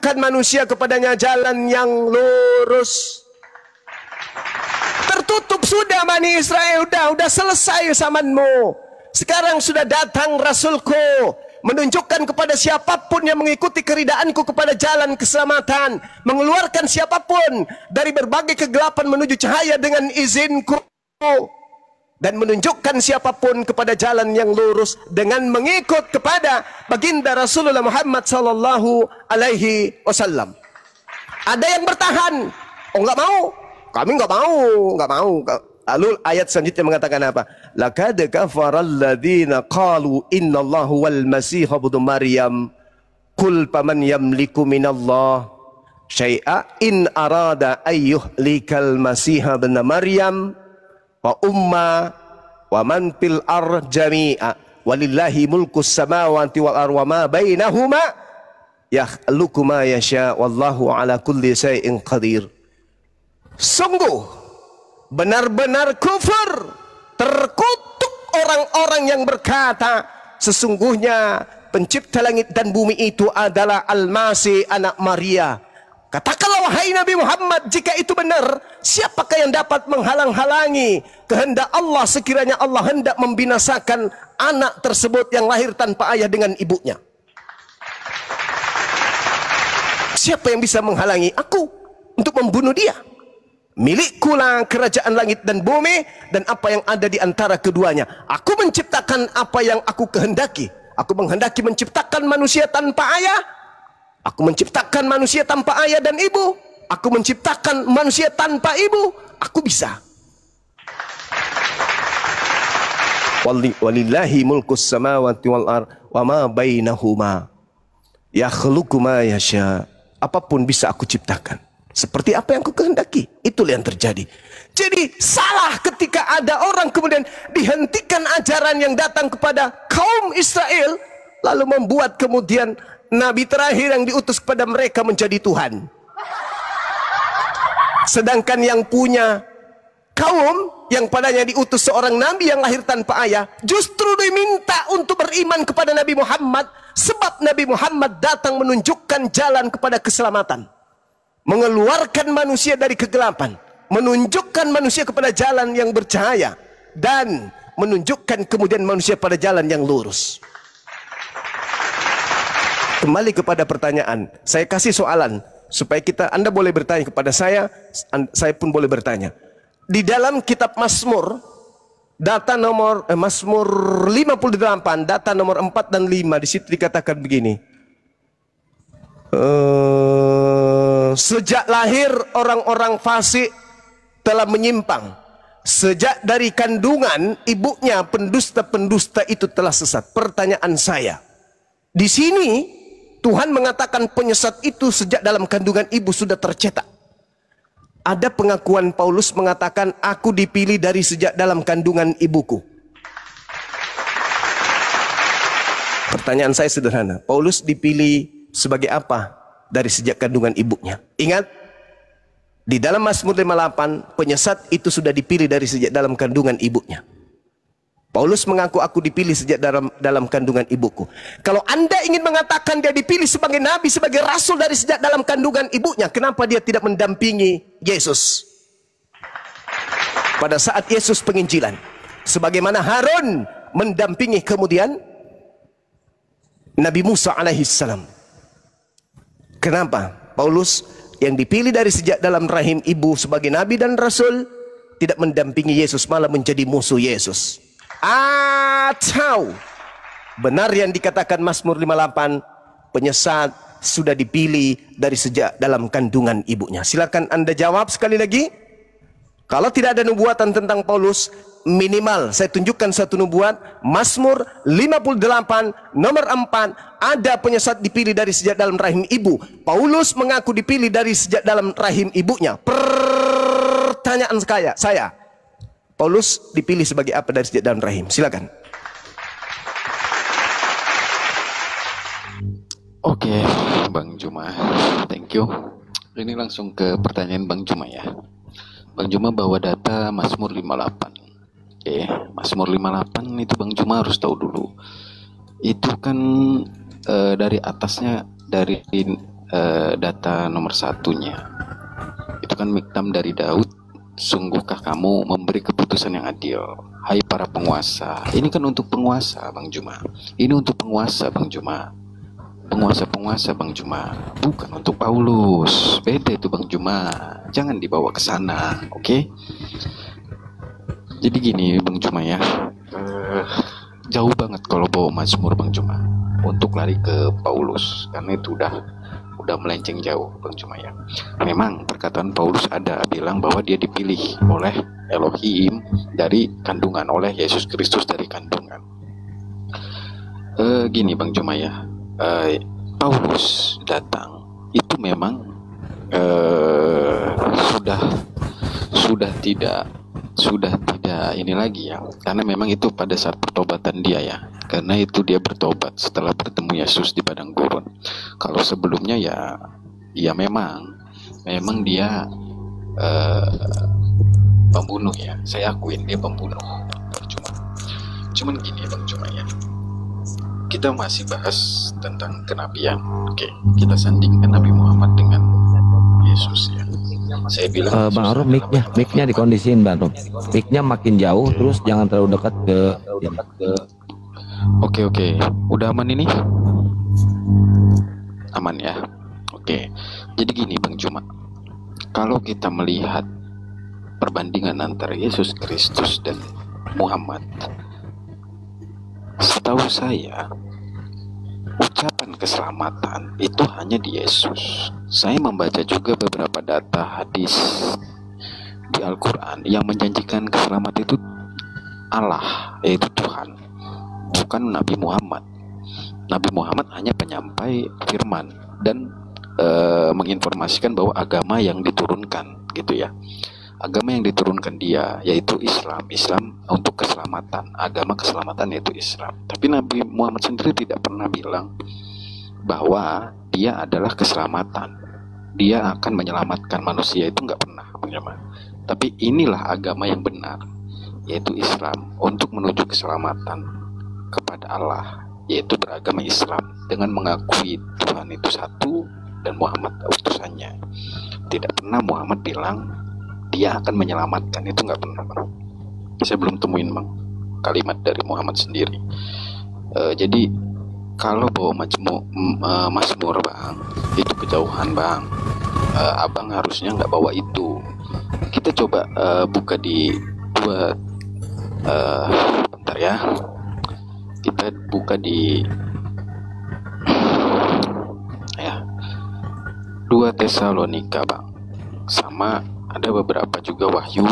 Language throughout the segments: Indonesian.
menunjukkan manusia kepadanya jalan yang lurus. Tertutup sudah Bani Israel, udah selesai zamanmu. Sekarang sudah datang Rasulku, menunjukkan kepada siapapun yang mengikuti keridaanku kepada jalan keselamatan, mengeluarkan siapapun dari berbagai kegelapan menuju cahaya dengan izinku, dan menunjukkan siapapun kepada jalan yang lurus dengan mengikut kepada baginda Rasulullah Muhammad sallallahu alaihi wasallam. Ada yang bertahan, oh nggak mau, kami nggak mau. Lalu ayat selanjutnya mengatakan apa? Laqad kafara alladziina qalu innallahu wal masih ibnu maryam qul faman yamliku minallah syai'a in arada ayyuhlikal masih ibnu maryam wa umma wa man fil ar jami'a walillahi mulkus samawati wal ar wa ma bainahuma yakhluqu ma yasha wallahu ala kulli syai'in qadir. Sungguh benar-benar kufur, terkutuk orang-orang yang berkata sesungguhnya pencipta langit dan bumi itu adalah Al-Masih anak Maria. Katakanlah wahai Nabi Muhammad, jika itu benar, siapakah yang dapat menghalang-halangi kehendak Allah sekiranya Allah hendak membinasakan anak tersebut yang lahir tanpa ayah dengan ibunya? Siapa yang bisa menghalangi aku untuk membunuh dia? Milikkulah kerajaan langit dan bumi dan apa yang ada di antara keduanya. Aku menciptakan apa yang aku kehendaki. Aku menghendaki menciptakan manusia tanpa ayah. Aku menciptakan manusia tanpa ayah dan ibu. Aku menciptakan manusia tanpa ibu. Aku bisa. Walillahi mulkus samawati wal ar wa ma bainahuma yakhluqu ma yasha. Apapun bisa aku ciptakan seperti apa yang aku kehendaki. Itulah yang terjadi. Jadi salah ketika ada orang kemudian dihentikan ajaran yang datang kepada kaum Israel, lalu membuat kemudian nabi terakhir yang diutus kepada mereka menjadi Tuhan. Sedangkan yang punya kaum yang padanya diutus seorang nabi yang lahir tanpa ayah, justru diminta untuk beriman kepada Nabi Muhammad, sebab Nabi Muhammad datang menunjukkan jalan kepada keselamatan, mengeluarkan manusia dari kegelapan, menunjukkan manusia kepada jalan yang bercahaya, dan menunjukkan kemudian manusia pada jalan yang lurus. Kembali kepada pertanyaan, saya kasih soalan supaya Anda boleh bertanya kepada saya pun boleh bertanya. Di dalam kitab Mazmur, data nomor Mazmur 58, data nomor 4 dan 5, di situ dikatakan begini. Sejak lahir orang-orang fasik telah menyimpang. Sejak dari kandungan ibunya pendusta-pendusta itu telah sesat. Pertanyaan saya, di sini Tuhan mengatakan penyesat itu sejak dalam kandungan ibu sudah tercetak. Ada pengakuan Paulus mengatakan aku dipilih dari sejak dalam kandungan ibuku. Pertanyaan saya sederhana, Paulus dipilih sebagai apa dari sejak kandungan ibunya? Ingat, di dalam Mazmur 58, penyesat itu sudah dipilih dari sejak dalam kandungan ibunya. Paulus mengaku aku dipilih sejak dalam kandungan ibuku. Kalau Anda ingin mengatakan dia dipilih sebagai nabi, sebagai rasul dari sejak dalam kandungan ibunya, kenapa dia tidak mendampingi Yesus pada saat Yesus penginjilan? Sebagaimana Harun mendampingi kemudian Nabi Musa alaihissalam. Kenapa Paulus yang dipilih dari sejak dalam rahim ibu sebagai nabi dan rasul tidak mendampingi Yesus, malah menjadi musuh Yesus? Atau benar yang dikatakan Mazmur 58, penyesat sudah dipilih dari sejak dalam kandungan ibunya? Silakan Anda jawab sekali lagi. Kalau tidak ada nubuatan tentang Paulus, minimal saya tunjukkan satu nubuat. Mazmur 58 nomor 4, ada penyesat dipilih dari sejak dalam rahim ibu. Paulus mengaku dipilih dari sejak dalam rahim ibunya. Pertanyaan saya, Paulus dipilih sebagai apa dari sejak dalam rahim? Silakan. Oke, Bang Juma, thank you. Ini langsung ke pertanyaan Bang Juma ya. Bang Juma bawa data Mazmur 58. Oke, Mazmur 58 itu Bang Juma harus tahu dulu. Itu kan dari atasnya, dari data nomor satunya. Itu kan miktam dari Daud, sungguhkah kamu memberi keputusan yang adil, hai para penguasa. Ini kan untuk penguasa, Bang Juma. Ini untuk penguasa, Bang Juma. Penguasa-penguasa, Bang Juma. Bukan untuk Paulus. Beda itu, Bang Juma. Jangan dibawa ke sana, oke? Jadi gini, Bang Juma ya. Jauh banget kalau bawa Mazmur, Bang Juma, untuk lari ke Paulus, karena itu udah melenceng jauh, Bang Juma ya. Memang perkataan Paulus ada bilang bahwa dia dipilih oleh Elohim dari kandungan, oleh Yesus Kristus dari kandungan. Gini, Bang Juma ya. Paulus datang itu memang sudah tidak ini lagi ya, karena memang itu pada saat pertobatan dia ya, karena itu dia bertobat setelah bertemu Yesus di padang gurun. Kalau sebelumnya ya memang dia pembunuh ya, saya akuin dia pembunuh. Cuman gini, Bang Juma ya, kita masih bahas tentang kenabian. Oke, kita sandingkan Nabi Muhammad dengan Yesus ya. Saya bilang Bang Arum, mic-nya dikondisiin, Bang Arum. Mic-nya makin jauh, terus jangan terlalu dekat ke. Oke. Udah aman ini? Aman ya. Oke. Jadi gini, Bang Juma. Kalau kita melihat perbandingan antara Yesus Kristus dan Muhammad, setahu saya ucapan keselamatan itu hanya di Yesus. Saya membaca juga beberapa data hadis di Al-Quran yang menjanjikan keselamatan itu Allah, yaitu Tuhan, bukan Nabi Muhammad. Nabi Muhammad hanya penyampai firman dan menginformasikan bahwa agama yang diturunkan gitu ya. Agama yang diturunkan dia yaitu Islam untuk keselamatan, agama keselamatan yaitu Islam. Tapi Nabi Muhammad sendiri tidak pernah bilang bahwa dia adalah keselamatan, dia akan menyelamatkan manusia, itu nggak pernah. Tapi inilah agama yang benar, yaitu Islam, untuk menuju keselamatan kepada Allah, yaitu beragama Islam dengan mengakui Tuhan itu satu dan Muhammad utusannya. Tidak pernah Muhammad bilang dia akan menyelamatkan, itu nggak pernah, Bang. Saya belum temuin, Bang, kalimat dari Muhammad sendiri. Jadi kalau bawa Mazmur, Bang, itu kejauhan, Bang. Abang harusnya nggak bawa itu. Kita coba buka di bentar ya. Kita buka di 2 Tesalonika, Bang. Sama ada beberapa juga Wahyu,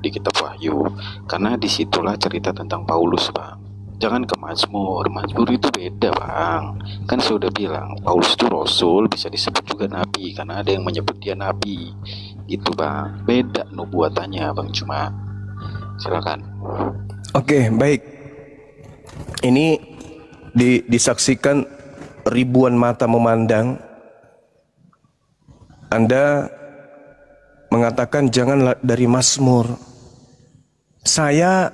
di kitab Wahyu, karena disitulah cerita tentang Paulus, Bang. Jangan ke Mazmur itu beda, Bang. Kan saya udah bilang Paulus itu Rasul, bisa disebut juga Nabi, karena ada yang menyebut dia Nabi gitu, Bang. Beda nubuatannya, Bang. Cuma silakan. Oke, baik. Ini disaksikan ribuan mata memandang. Anda mengatakan janganlah dari Mazmur. Saya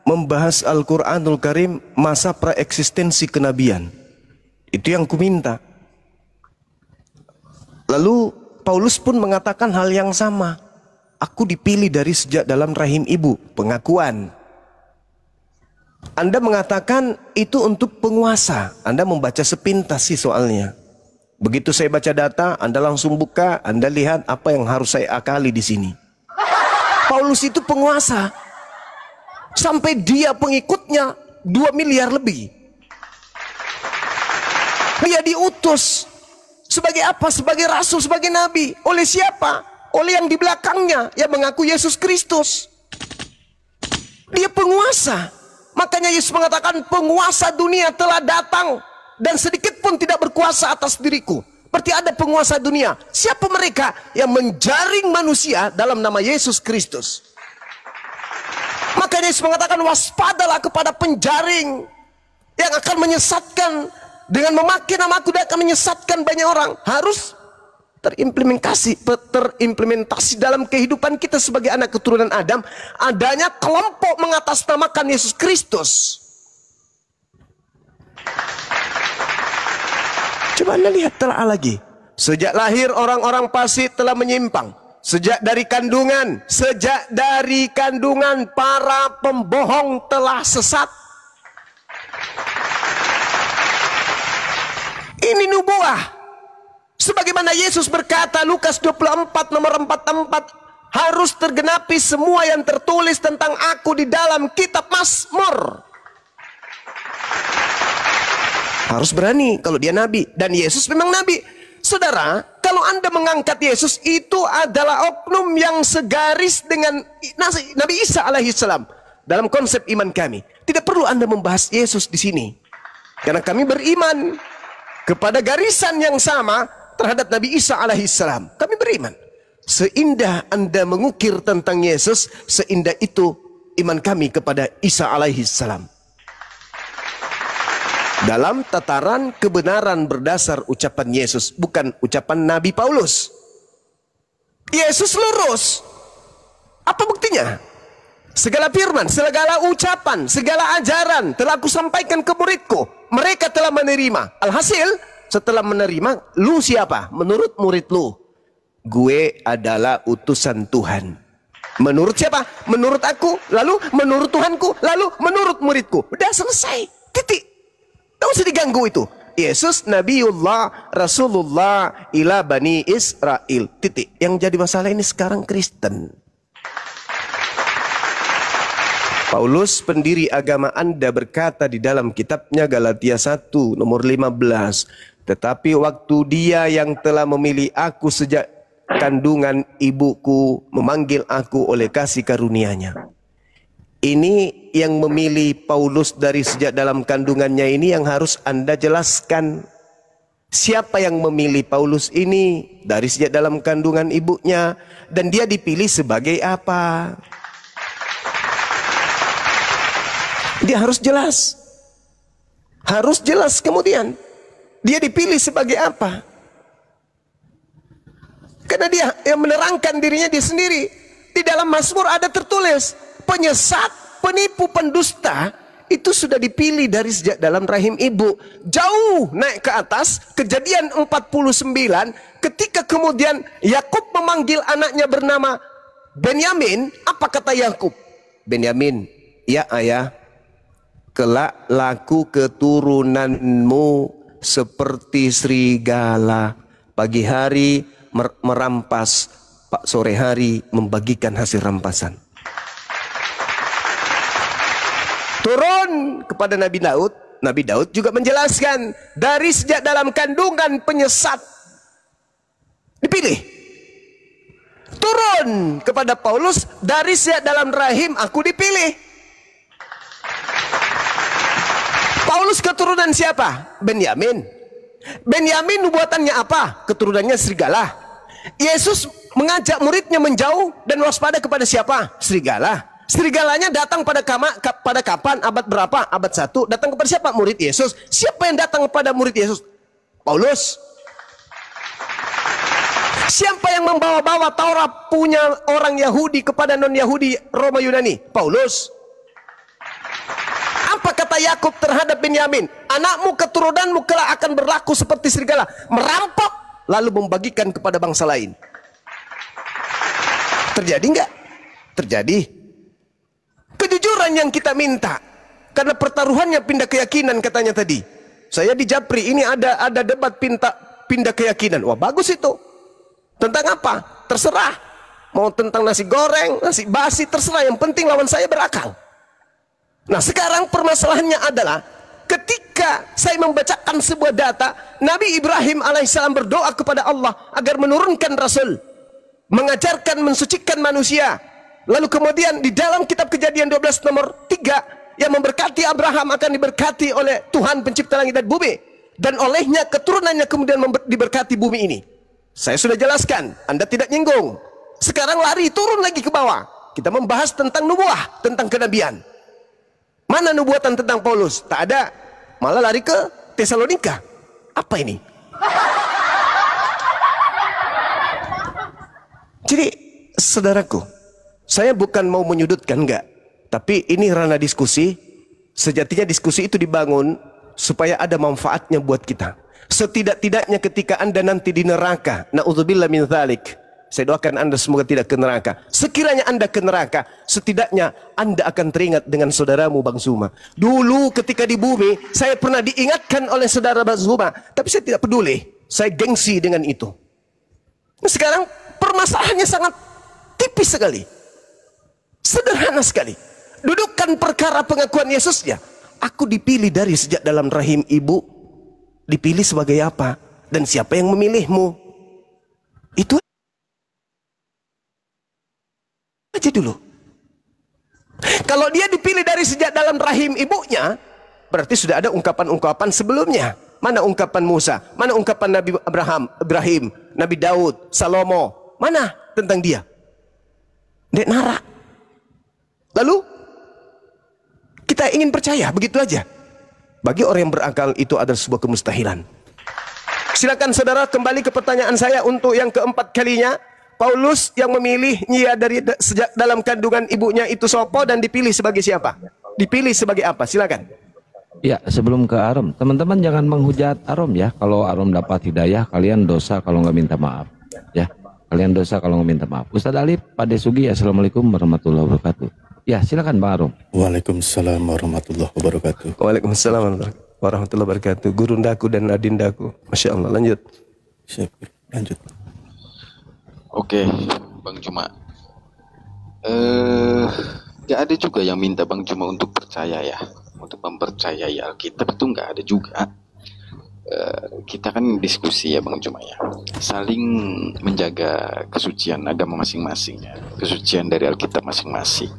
membahas Al-Quranul Karim masa praeksistensi kenabian. Itu yang kuminta. Lalu Paulus pun mengatakan hal yang sama. Aku dipilih dari sejak dalam rahim ibu. Pengakuan. Anda mengatakan itu untuk penguasa. Anda membaca sepintas sih soalnya. Begitu saya baca data, Anda langsung buka, Anda lihat apa yang harus saya akali di sini. Paulus itu penguasa. Sampai dia pengikutnya 2 miliar lebih. Dia diutus sebagai apa? Sebagai rasul, sebagai nabi. Oleh siapa? Oleh yang di belakangnya yang mengaku Yesus Kristus. Dia penguasa. Makanya Yesus mengatakan penguasa dunia telah datang dan sedikit pun tidak berkuasa atas diriku. Berarti ada penguasa dunia. Siapa mereka? Yang menjaring manusia dalam nama Yesus Kristus. Makanya Yesus mengatakan waspadalah kepada penjaring yang akan menyesatkan. Dengan memakai namaku dia akan menyesatkan banyak orang. Harus terimplementasi dalam kehidupan kita sebagai anak keturunan Adam. Adanya kelompok mengatasnamakan Yesus Kristus. Coba Anda lihat telah lagi. Sejak lahir orang-orang fasik telah menyimpang. Sejak dari kandungan para pembohong telah sesat. Ini nubuah. Sebagaimana Yesus berkata, Lukas 24 nomor 44, harus tergenapi semua yang tertulis tentang aku di dalam kitab Mazmur. Harus berani kalau dia nabi, dan Yesus memang nabi. Saudara, kalau Anda mengangkat Yesus, itu adalah oknum yang segaris dengan Nabi Isa alaihissalam dalam konsep iman kami. Tidak perlu Anda membahas Yesus di sini, karena kami beriman kepada garisan yang sama terhadap Nabi Isa alaihissalam. Kami beriman. Seindah Anda mengukir tentang Yesus, seindah itu iman kami kepada Isa alaihissalam. Dalam tataran kebenaran berdasar ucapan Yesus, bukan ucapan Nabi Paulus. Yesus lurus. Apa buktinya? Segala firman, segala ucapan, segala ajaran telah aku sampaikan ke muridku. Mereka telah menerima. Alhasil, setelah menerima, lu siapa? Menurut murid lu, gue adalah utusan Tuhan. Menurut siapa? Menurut aku, lalu menurut Tuhanku, lalu menurut muridku. Udah selesai, titik. Tidak usah diganggu itu. Yesus Nabiullah Rasulullah ila Bani Israel, titik. Yang jadi masalah ini sekarang Kristen. Paulus pendiri agama Anda berkata di dalam kitabnya Galatia 1 nomor 15, tetapi waktu dia yang telah memilih aku sejak kandungan ibuku memanggil aku oleh kasih karunia-Nya. Ini yang memilih Paulus dari sejak dalam kandungannya ini yang harus Anda jelaskan. Siapa yang memilih Paulus ini dari sejak dalam kandungan ibunya, dan dia dipilih sebagai apa? Dia harus jelas. Harus jelas kemudian. Dia dipilih sebagai apa? Karena dia yang menerangkan dirinya dia sendiri. Di dalam Mazmur ada tertulis, penyesat, penipu, pendusta itu sudah dipilih dari sejak dalam rahim ibu. Jauh naik ke atas, Kejadian 49, ketika kemudian Yakub memanggil anaknya bernama Benyamin, apa kata Yakub? Benyamin, ya ayah, kelak laku keturunanmu seperti serigala, pagi hari merampas, sore hari membagikan hasil rampasan. Turun kepada Nabi Daud. Nabi Daud juga menjelaskan, dari sejak dalam kandungan penyesat dipilih. Turun kepada Paulus, dari sejak dalam rahim aku dipilih. Paulus keturunan siapa? Benyamin. Benyamin nubuatannya apa? Keturunannya serigala. Yesus mengajak muridnya menjauh dan waspada kepada siapa? Serigala. Serigalanya datang pada kapan? Abad berapa? Abad 1. Datang kepada siapa? Murid Yesus. Siapa yang datang kepada murid Yesus? Paulus. Siapa yang membawa-bawa Taurat punya orang Yahudi kepada non-Yahudi Roma Yunani? Paulus. Apa kata Yakub terhadap Benyamin? Anakmu, keturunanmu kelak akan berlaku seperti serigala, merampok lalu membagikan kepada bangsa lain. Terjadi enggak? Terjadi. Kejujuran yang kita minta, karena pertaruhannya pindah keyakinan katanya tadi. Saya di Japri ini ada debat pindah keyakinan. Wah bagus itu. Tentang apa? Terserah. Mau tentang nasi goreng, nasi basi, terserah. Yang penting lawan saya berakal. Nah sekarang permasalahannya adalah, ketika saya membacakan sebuah data, Nabi Ibrahim alaihissalam berdoa kepada Allah agar menurunkan Rasul, mengajarkan, mensucikan manusia. Lalu kemudian di dalam kitab Kejadian 12 nomor 3, yang memberkati Abraham akan diberkati oleh Tuhan pencipta langit dan bumi, dan olehnya keturunannya kemudian diberkati bumi ini. Saya sudah jelaskan, Anda tidak nyinggung. Sekarang lari turun lagi ke bawah, kita membahas tentang nubuah, tentang kenabian. Mana nubuatan tentang Paulus? Tak ada. Malah lari ke Tesalonika. Apa ini? Jadi saudaraku, saya bukan mau menyudutkan, enggak. Tapi ini ranah diskusi. Sejatinya diskusi itu dibangun supaya ada manfaatnya buat kita. Setidak-tidaknya ketika Anda nanti di neraka, na'udzubillah min dzalik, saya doakan Anda semoga tidak ke neraka. Sekiranya Anda ke neraka, setidaknya Anda akan teringat dengan saudaramu Bang Zuma. Dulu ketika di bumi, saya pernah diingatkan oleh saudara Bang Zuma, tapi saya tidak peduli. Saya gengsi dengan itu. Nah, sekarang permasalahannya sangat tipis sekali. Sederhana sekali. Dudukkan perkara pengakuan Yesusnya. Aku dipilih dari sejak dalam rahim ibu. Dipilih sebagai apa? Dan siapa yang memilihmu? Itu aja dulu. Kalau dia dipilih dari sejak dalam rahim ibunya, berarti sudah ada ungkapan-ungkapan sebelumnya. Mana ungkapan Musa? Mana ungkapan Nabi Ibrahim, Nabi Daud, Salomo? Mana tentang dia? Dek Nara. Lalu kita ingin percaya begitu aja. Bagi orang yang berakal itu adalah sebuah kemustahilan. Silakan saudara kembali ke pertanyaan saya untuk yang keempat kalinya. Paulus yang memilihnya dari sejak dalam kandungan ibunya itu sopo dan dipilih sebagai siapa? Dipilih sebagai apa? Silakan. Ya, sebelum ke Arom, teman-teman jangan menghujat Arom ya. Kalau Arom dapat hidayah, kalian dosa kalau nggak minta maaf. Ya, kalian dosa kalau nggak minta maaf. Ustadz Alif, Pak Desugi, Assalamualaikum warahmatullahi wabarakatuh. Ya, silakan Bang Arom. Waalaikumsalam warahmatullahi wabarakatuh. Waalaikumsalam warahmatullahi wabarakatuh. Gurundaku dan adindaku. Masya Allah, lanjut. Syukur. Lanjut. Oke, Bang Juma. Gak ada juga yang minta Bang Juma untuk percaya ya. Untuk mempercayai Alkitab itu nggak ada juga. Kita kan diskusi ya Bang Juma ya, saling menjaga kesucian agama masing-masing ya, kesucian dari Alkitab masing-masing.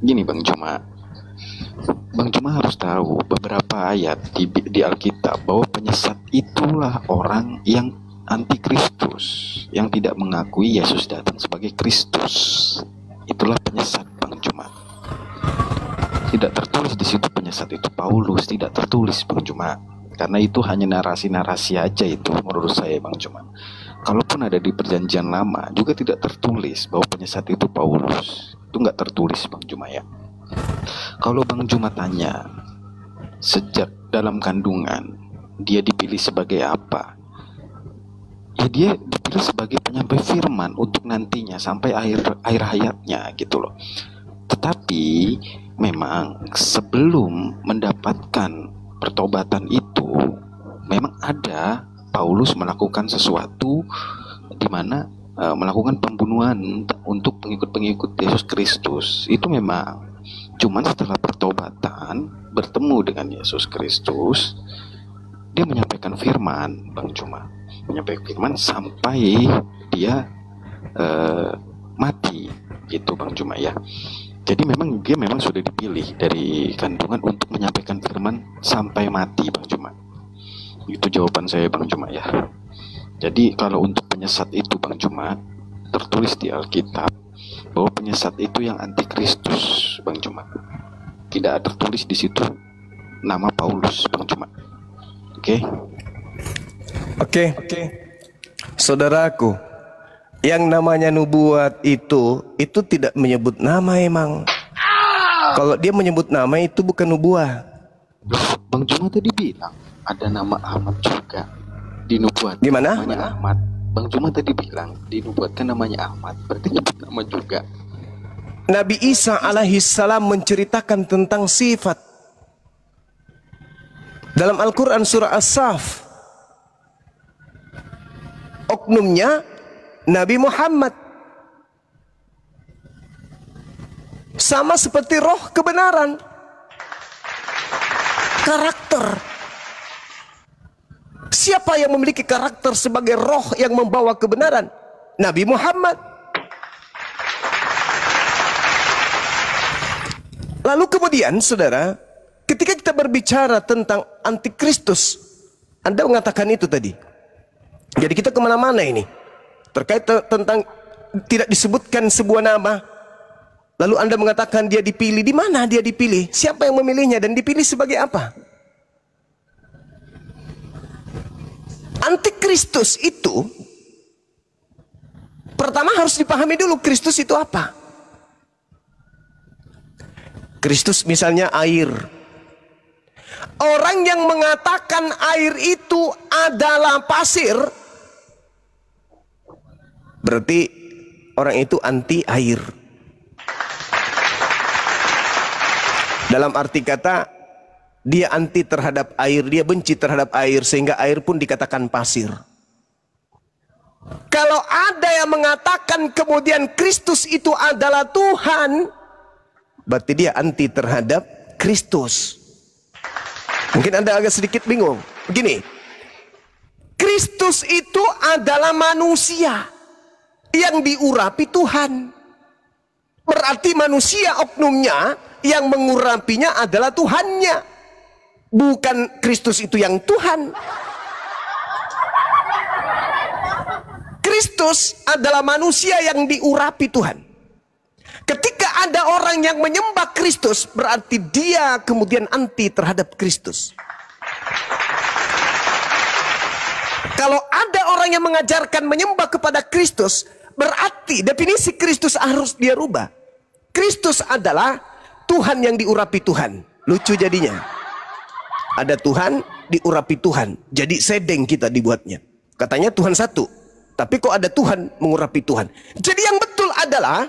Gini Bang Juma harus tahu beberapa ayat di Alkitab bahwa penyesat itulah orang yang antikristus, yang tidak mengakui Yesus datang sebagai Kristus. Itulah penyesat Bang Juma. Tidak tertulis di situ penyesat itu Paulus, tidak tertulis Bang Juma. Karena itu hanya narasi-narasi aja itu menurut saya Bang Juma. Kalaupun ada di perjanjian lama juga tidak tertulis bahwa penyesat itu Paulus. Itu nggak tertulis Bang Juma ya. Kalau Bang Juma tanya sejak dalam kandungan dia dipilih sebagai apa? Ya dia dipilih sebagai penyampai firman untuk nantinya sampai akhir hayatnya gitu loh. Tetapi memang sebelum mendapatkan pertobatan itu memang ada Paulus melakukan sesuatu di mana melakukan pembunuhan untuk pengikut-pengikut Yesus Kristus. Itu memang cuman setelah pertobatan bertemu dengan Yesus Kristus, dia menyampaikan firman Bang Juma, menyampaikan firman sampai dia mati gitu Bang Juma ya. Jadi memang dia sudah dipilih dari kandungan untuk menyampaikan firman sampai mati Bang Juma. Itu jawaban saya Bang Juma ya. Jadi kalau untuk penyesat itu Bang Juma, tertulis di Alkitab bahwa penyesat itu yang antikristus Bang Juma. Tidak tertulis di situ nama Paulus Bang Juma. Oke. Saudaraku, yang namanya nubuat itu tidak menyebut nama emang. Kalau dia menyebut nama itu bukan nubuat. Bang Juma tadi bilang ada nama Ahmad juga di nubuat. Gimana? Namanya Ahmad. Bang Juma tadi bilang dinubuatkan namanya Ahmad, berarti nyebut nama juga. Nabi Isa alaihissalam menceritakan tentang sifat dalam Al-Quran surah As-Saff. Oknumnya Nabi Muhammad sama seperti roh kebenaran, karakter. Siapa yang memiliki karakter sebagai roh yang membawa kebenaran? Nabi Muhammad. Lalu kemudian saudara, ketika kita berbicara tentang antikristus, Anda mengatakan itu tadi. Jadi kita kemana-mana ini terkait tentang tidak disebutkan sebuah nama. Lalu Anda mengatakan dia dipilih. Di mana dia dipilih? Siapa yang memilihnya dan dipilih sebagai apa? Antikristus itu pertama harus dipahami dulu, Kristus itu apa? Kristus misalnya air. Orang yang mengatakan air itu adalah pasir, berarti orang itu anti air. Dalam arti kata, dia anti terhadap air, dia benci terhadap air, sehingga air pun dikatakan pasir. Kalau ada yang mengatakan kemudian Kristus itu adalah Tuhan, berarti dia anti terhadap Kristus. Mungkin Anda agak sedikit bingung. Begini, Kristus itu adalah manusia yang diurapi Tuhan. Berarti manusia oknumnya yang mengurapinya adalah Tuhannya, bukan Kristus itu yang Tuhan. Kristus adalah manusia yang diurapi Tuhan. Ketika ada orang yang menyembah Kristus, berarti dia kemudian anti terhadap Kristus. Kalau ada orang yang mengajarkan menyembah kepada Kristus, berarti definisi Kristus harus dia rubah. Kristus adalah Tuhan yang diurapi Tuhan. Lucu jadinya. Ada Tuhan, diurapi Tuhan. Jadi sedeng kita dibuatnya. Katanya Tuhan satu. Tapi kok ada Tuhan mengurapi Tuhan. Jadi yang betul adalah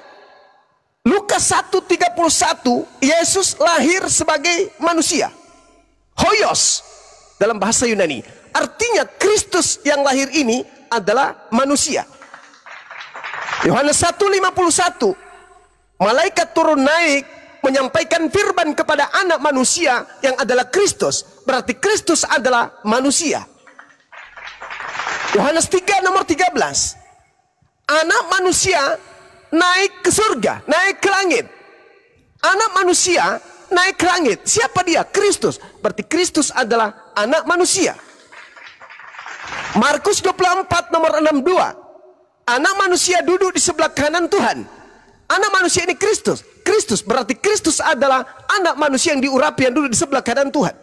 Lukas 1:31, Yesus lahir sebagai manusia. Hoios dalam bahasa Yunani. Artinya Kristus yang lahir ini adalah manusia. Yohanes 1:51, malaikat turun naik menyampaikan firman kepada anak manusia yang adalah Kristus. Berarti Kristus adalah manusia. Yohanes 3 nomor 13, anak manusia naik ke surga, naik ke langit. Anak manusia naik ke langit. Siapa dia? Kristus. Berarti Kristus adalah anak manusia. Markus 24 nomor 62, anak manusia duduk di sebelah kanan Tuhan. Anak manusia ini Kristus. Kristus berarti Kristus adalah anak manusia yang diurapi, yang duduk di sebelah kanan Tuhan.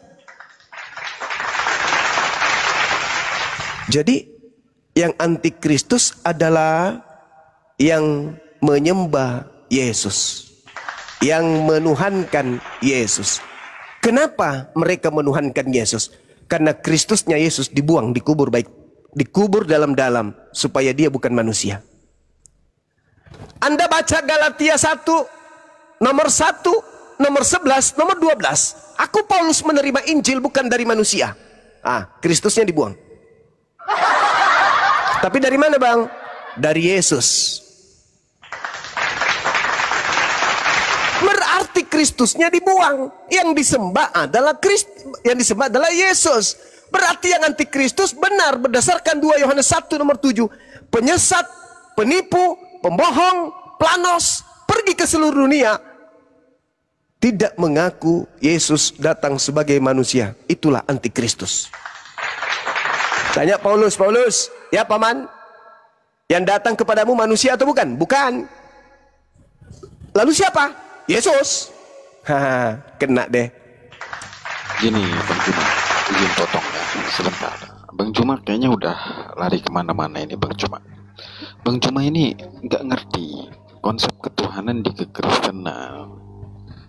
Jadi yang anti Kristus adalah yang menyembah Yesus, yang menuhankan Yesus. Kenapa mereka menuhankan Yesus? Karena Kristusnya Yesus dibuang, dikubur baik, dikubur dalam-dalam supaya dia bukan manusia. Anda baca Galatia 1 nomor 1, nomor 11, nomor 12. Aku Paulus menerima Injil bukan dari manusia. Kristusnya dibuang. Tapi dari mana bang? Dari Yesus. Berarti Kristusnya dibuang. Yang disembah adalah Yesus. Berarti yang anti Kristus benar berdasarkan 2 Yohanes 1 nomor 7. Penyesat, penipu, pembohong, planos, pergi ke seluruh dunia, tidak mengaku Yesus datang sebagai manusia. Itulah antikristus. Tanya Paulus, ya paman, yang datang kepadamu manusia atau bukan? Bukan. Lalu siapa? Yesus. Kena deh. Gini Bang Juma, izin potong ya sebentar. Bang Juma kayaknya udah lari kemana-mana ini Bang Juma. Bang Juma ini nggak ngerti konsep ketuhanan di kekristenan.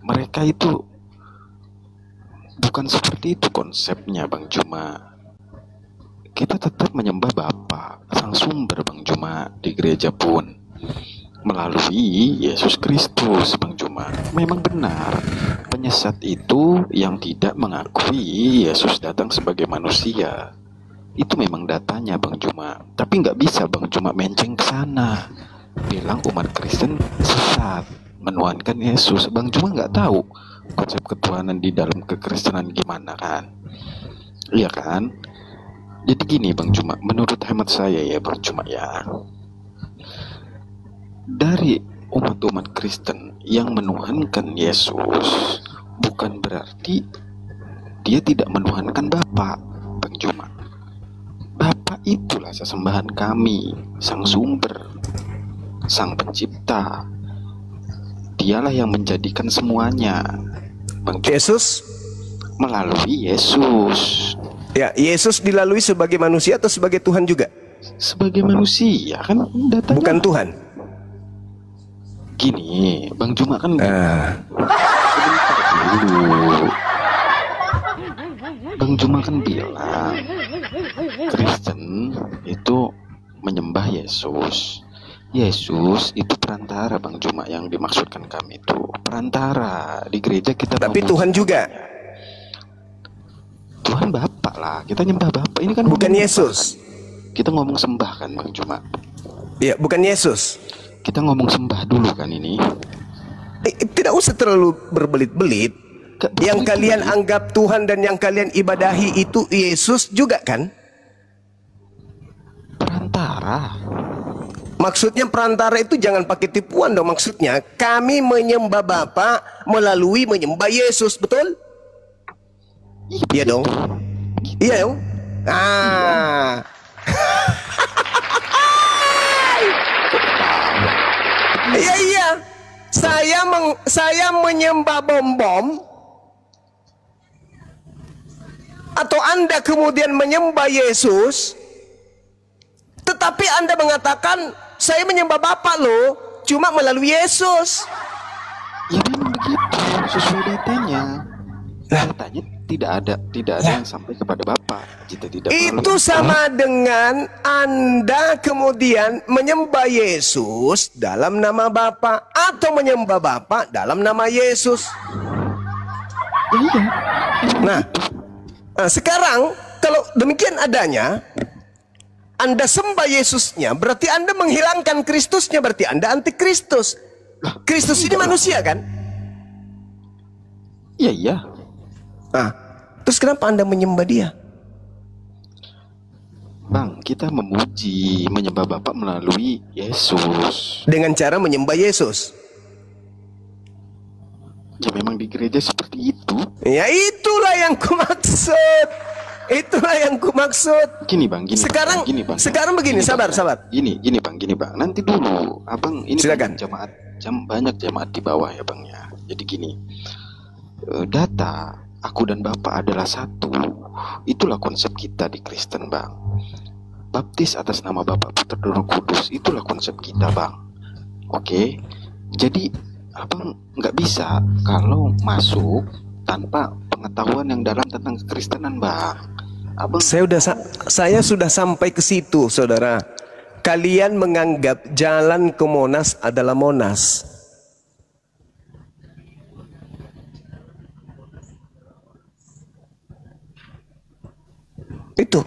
Mereka itu bukan seperti itu konsepnya Bang Juma. Kita tetap menyembah Bapa, Sang Sumber Bang Juma di gereja pun melalui Yesus Kristus Bang Juma. Memang benar penyesat itu yang tidak mengakui Yesus datang sebagai manusia. Itu memang datanya Bang Juma. Tapi nggak bisa Bang Juma menceng ke sana bilang umat Kristen sesat menuhankan Yesus. Bang Juma nggak tahu konsep ketuhanan di dalam kekristenan gimana kan. Iya kan. Jadi gini Bang Juma, menurut hemat saya ya Bang Juma ya, dari umat-umat Kristen yang menuhankan Yesus bukan berarti dia tidak menuhankan Bapa Bang Juma. Bapa itulah sesembahan kami, Sang Sumber, Sang Pencipta. Dialah yang menjadikan semuanya Bang Juma. Yesus melalui Yesus. Ya, Yesus dilalui sebagai manusia atau sebagai Tuhan juga? Sebagai manusia kan datanya. Bukan Tuhan. Gini, Bang Juma kan sebentar dulu. Bang Juma kan bilang Kristen itu menyembah Yesus. Yesus itu perantara, Bang Juma, yang dimaksudkan kami itu perantara. Di gereja kita Tapi ngomong Tuhan juga. Tuhan Bapa lah, kita nyembah Bapa. Ini kan Bukan ngomong Yesus. sembah kan. Kita ngomong sembah kan, Bang Juma. Ya, bukan Yesus. Kita ngomong sembah dulu kan ini. Tidak usah terlalu berbelit-belit. Yang kalian anggap Tuhan dan yang kalian ibadahi itu Yesus juga kan? Perantara. Maksudnya perantara itu jangan pakai tipuan dong. Maksudnya kami menyembah Bapa melalui menyembah Yesus, betul? Iya dong. Iya dong. Ah. Iya iya. Saya menyembah bom-bom. Atau Anda kemudian menyembah Yesus. Tetapi Anda mengatakan saya menyembah Bapa loh, cuma melalui Yesus. Ya memang begitu, sesuai datanya. Datanya tidak ada yang sampai kepada Bapa. Jika tidak Itu sama dengan Anda kemudian menyembah Yesus dalam nama Bapa atau menyembah Bapa dalam nama Yesus. Iya. Nah, sekarang kalau demikian adanya, Anda sembah Yesusnya, berarti Anda menghilangkan Kristusnya, berarti Anda antikristus. Kristus ini manusia kan? Iya, iya. Nah, terus kenapa Anda menyembah dia? Bang, kita memuji, menyembah Bapa melalui Yesus. Dengan cara menyembah Yesus. Ya memang di gereja seperti itu. Ya itulah yang kumaksud. Itulah yang kumaksud. Gini Bang, gini. Sekarang, gini, Bang. sekarang begini, sabar. Gini Bang. Nanti dulu, Abang ini Silakan. banyak jemaat di bawah ya Bang ya. Jadi gini, data aku dan Bapak adalah satu. Itulah konsep kita di Kristen Bang. Baptis atas nama Bapa, Putra dan Roh Kudus, itulah konsep kita Bang. Oke, jadi Abang nggak bisa kalau masuk tanpa pengetahuan yang dalam tentang kekristenan Bang. Abang, Saya sudah sampai ke situ, saudara. Kalian menganggap jalan ke Monas adalah Monas. Itu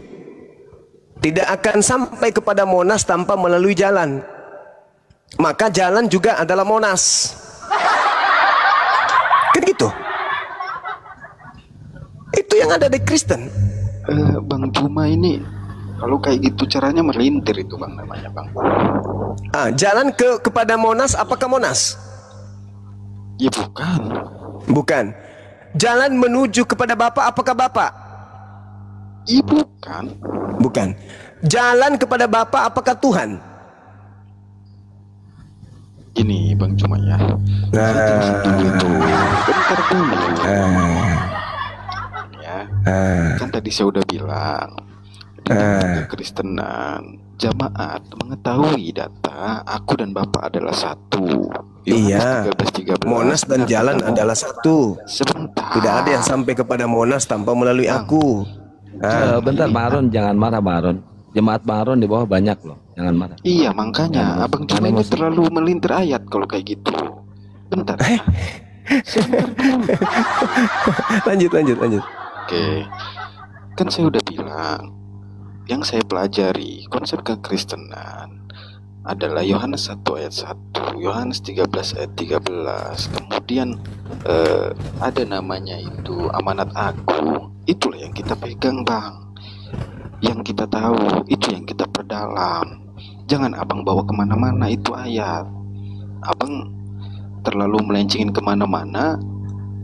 tidak akan sampai kepada Monas tanpa melalui jalan. Maka jalan juga adalah Monas. Kan gitu. Itu yang ada di Kristen. Bang Juma ini kalau kayak gitu caranya melintir itu Bang namanya Bang. Jalan kepada Monas, apakah Monas? Ya bukan. Bukan. Jalan menuju kepada Bapa, apakah Bapa? Iya bukan. Bukan. Jalan kepada Bapa, apakah Tuhan? Gini Bang Juma ya. Saya jelasin dulu itu. Bentar dulu. Ya. Kan tadi saya udah bilang di dalam Kekristenan jamaat mengetahui data aku dan Bapak adalah satu. Iya. 13, Monas dan jalan adalah satu. Sebentar. Tidak ada yang sampai kepada Monas tanpa melalui aku. Bentar Pak Aron, jangan marah Pak Aron. Jemaat Pak Aron di bawah banyak loh, jangan marah. Iya makanya Abang Juma ini terlalu melintir ayat kalau kayak gitu. Bentar. Sebentar dulu. Lanjut. Oke, kan saya udah bilang, yang saya pelajari konsep kekristenan adalah Yohanes 1 ayat 1, Yohanes 13 ayat 13, kemudian ada namanya itu amanat agung. Itulah yang kita pegang Bang, yang kita tahu, itu yang kita perdalam. Jangan Abang bawa kemana-mana itu ayat. Abang terlalu melencengin kemana-mana,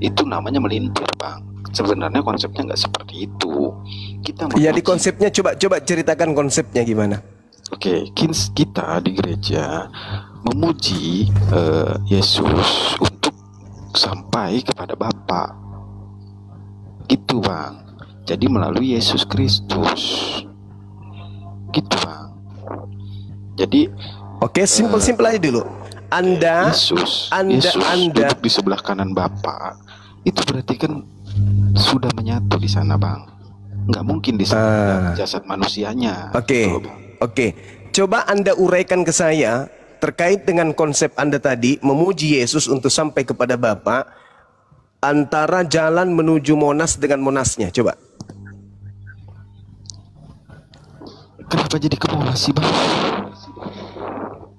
itu namanya melintir Bang. Sebenarnya konsepnya nggak seperti itu. Kita Ya di konsepnya coba ceritakan konsepnya gimana. Oke, kita di gereja memuji Yesus untuk sampai kepada Bapa. Gitu Bang. Jadi melalui Yesus Kristus. Gitu Bang. Jadi Oke, simpel aja dulu. Anda Yesus Anda duduk di sebelah kanan Bapa. Itu berarti kan sudah menyatu di sana Bang. nggak mungkin di sana ada jasad manusianya. Oke, Gitu loh, Bang. oke. Coba Anda uraikan ke saya terkait dengan konsep Anda tadi memuji Yesus untuk sampai kepada Bapa, antara jalan menuju Monas dengan Monasnya. Coba. Kenapa jadi ke Monas sih, Bang?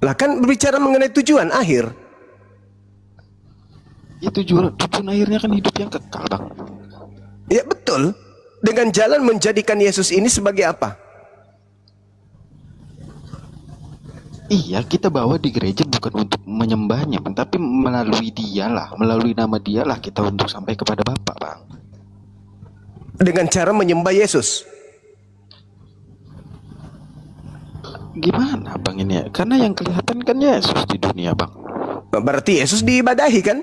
Lah kan berbicara mengenai tujuan akhir. Ya tujuan akhirnya kan hidup yang kekal, Bang. Ya betul. Dengan jalan menjadikan Yesus ini sebagai apa? Iya, kita bawa di gereja bukan untuk menyembahnya, Bang, tapi melalui dialah, melalui nama dialah kita untuk sampai kepada Bapa, Bang. Dengan cara menyembah Yesus. Gimana, Bang, ini ya? Karena yang kelihatan kan Yesus di dunia, Bang. Berarti Yesus diibadahi kan?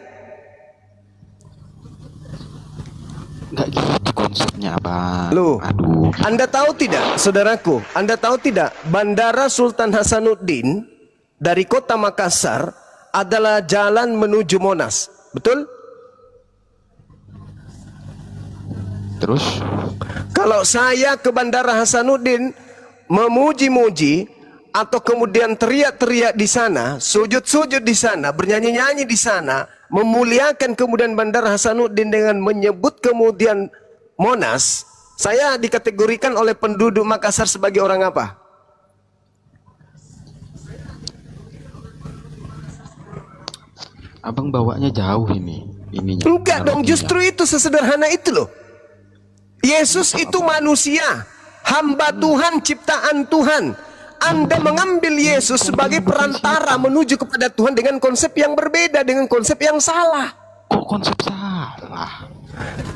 Nggak gitu konsepnya, Bang. Loh, Aduh. Anda tahu tidak, saudaraku? Anda tahu tidak, Bandara Sultan Hasanuddin dari kota Makassar adalah jalan menuju Monas. Betul? Terus? Kalau saya ke Bandara Hasanuddin memuji-muji atau kemudian teriak-teriak di sana, sujud-sujud di sana, bernyanyi-nyanyi di sana, memuliakan kemudian Bandara Hasanuddin dengan menyebut kemudian Monas, saya dikategorikan oleh penduduk Makassar sebagai orang apa? Abang bawanya jauh ininya. Enggak dong, justru itu sesederhana itu loh. Yesus itu manusia, hamba Tuhan, ciptaan Tuhan. Anda mengambil Yesus sebagai perantara menuju kepada Tuhan dengan konsep yang berbeda, dengan konsep yang salah. Kok konsep salah?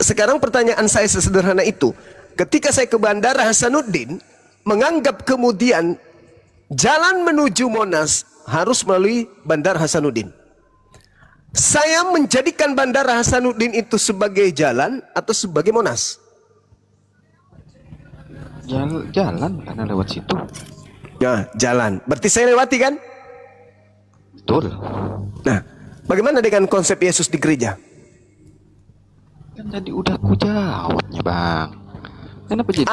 Sekarang pertanyaan saya sesederhana itu. Ketika saya ke Bandara Hasanuddin, menganggap kemudian jalan menuju Monas harus melalui Bandara Hasanuddin. Saya menjadikan Bandara Hasanuddin itu sebagai jalan atau sebagai Monas? Jalan karena lewat situ. Ya, jalan. Berarti saya lewati kan? Betul. Nah, bagaimana dengan konsep Yesus di gereja? Kan tadi udah aku jawabnya, Bang. Kenapa jadi?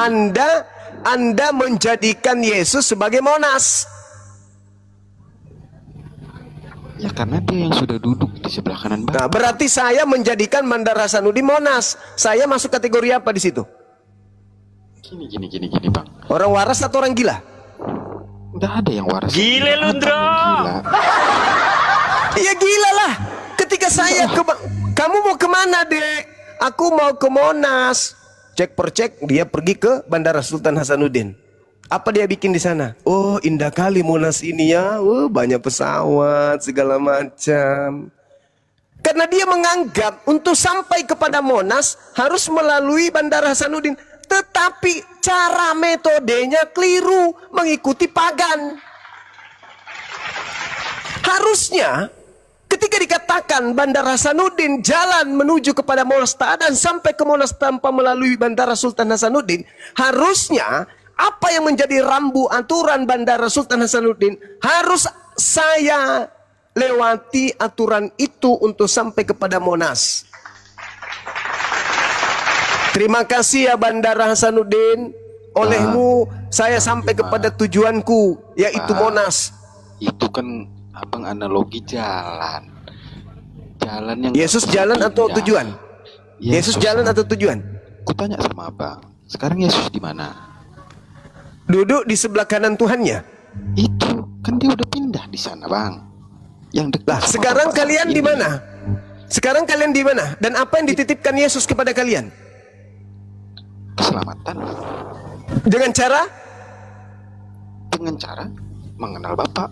Anda menjadikan Yesus sebagai Monas. Ya karena dia yang sudah duduk di sebelah kanan, Bang. Nah, berarti saya menjadikan Bandara Hasanuddin Monas. Saya masuk kategori apa di situ? Gini, Bang. Orang waras atau orang gila? Nggak ada yang waras. Gile lu, Ndro. Gila. Iya gila lah. Ketika saya kamu mau kemana, Dek? Aku mau ke Monas. Cek per cek, dia pergi ke Bandara Sultan Hasanuddin. Apa dia bikin di sana? Oh, indah kali Monas ini ya. Oh, banyak pesawat segala macam. Karena dia menganggap untuk sampai kepada Monas harus melalui Bandara Hasanuddin. Tetapi cara metodenya keliru, mengikuti pagan. Harusnya ketika dikatakan Bandara Hasanuddin jalan menuju kepada Monas dan sampai ke Monas tanpa melalui Bandara Sultan Hasanuddin, harusnya apa yang menjadi rambu aturan Bandara Sultan Hasanuddin harus saya lewati aturan itu untuk sampai kepada Monas. Terima kasih ya Bandara Hasanuddin. Olehmu saya sampai kepada tujuanku, yaitu Monas. Itu kan abang analogi jalan. Jalan yang Yesus jalan atau tujuan? Yesus jalan atau tujuan? Kutanya sama abang. Sekarang Yesus di mana? Duduk di sebelah kanan Tuhannya. Itu kan dia udah pindah di sana, Bang. Yang dekat. Lah, sekarang kalian di mana? Sekarang kalian di mana? Dan apa yang dititipkan Yesus kepada kalian? Keselamatan. Dengan cara? Dengan cara mengenal Bapa.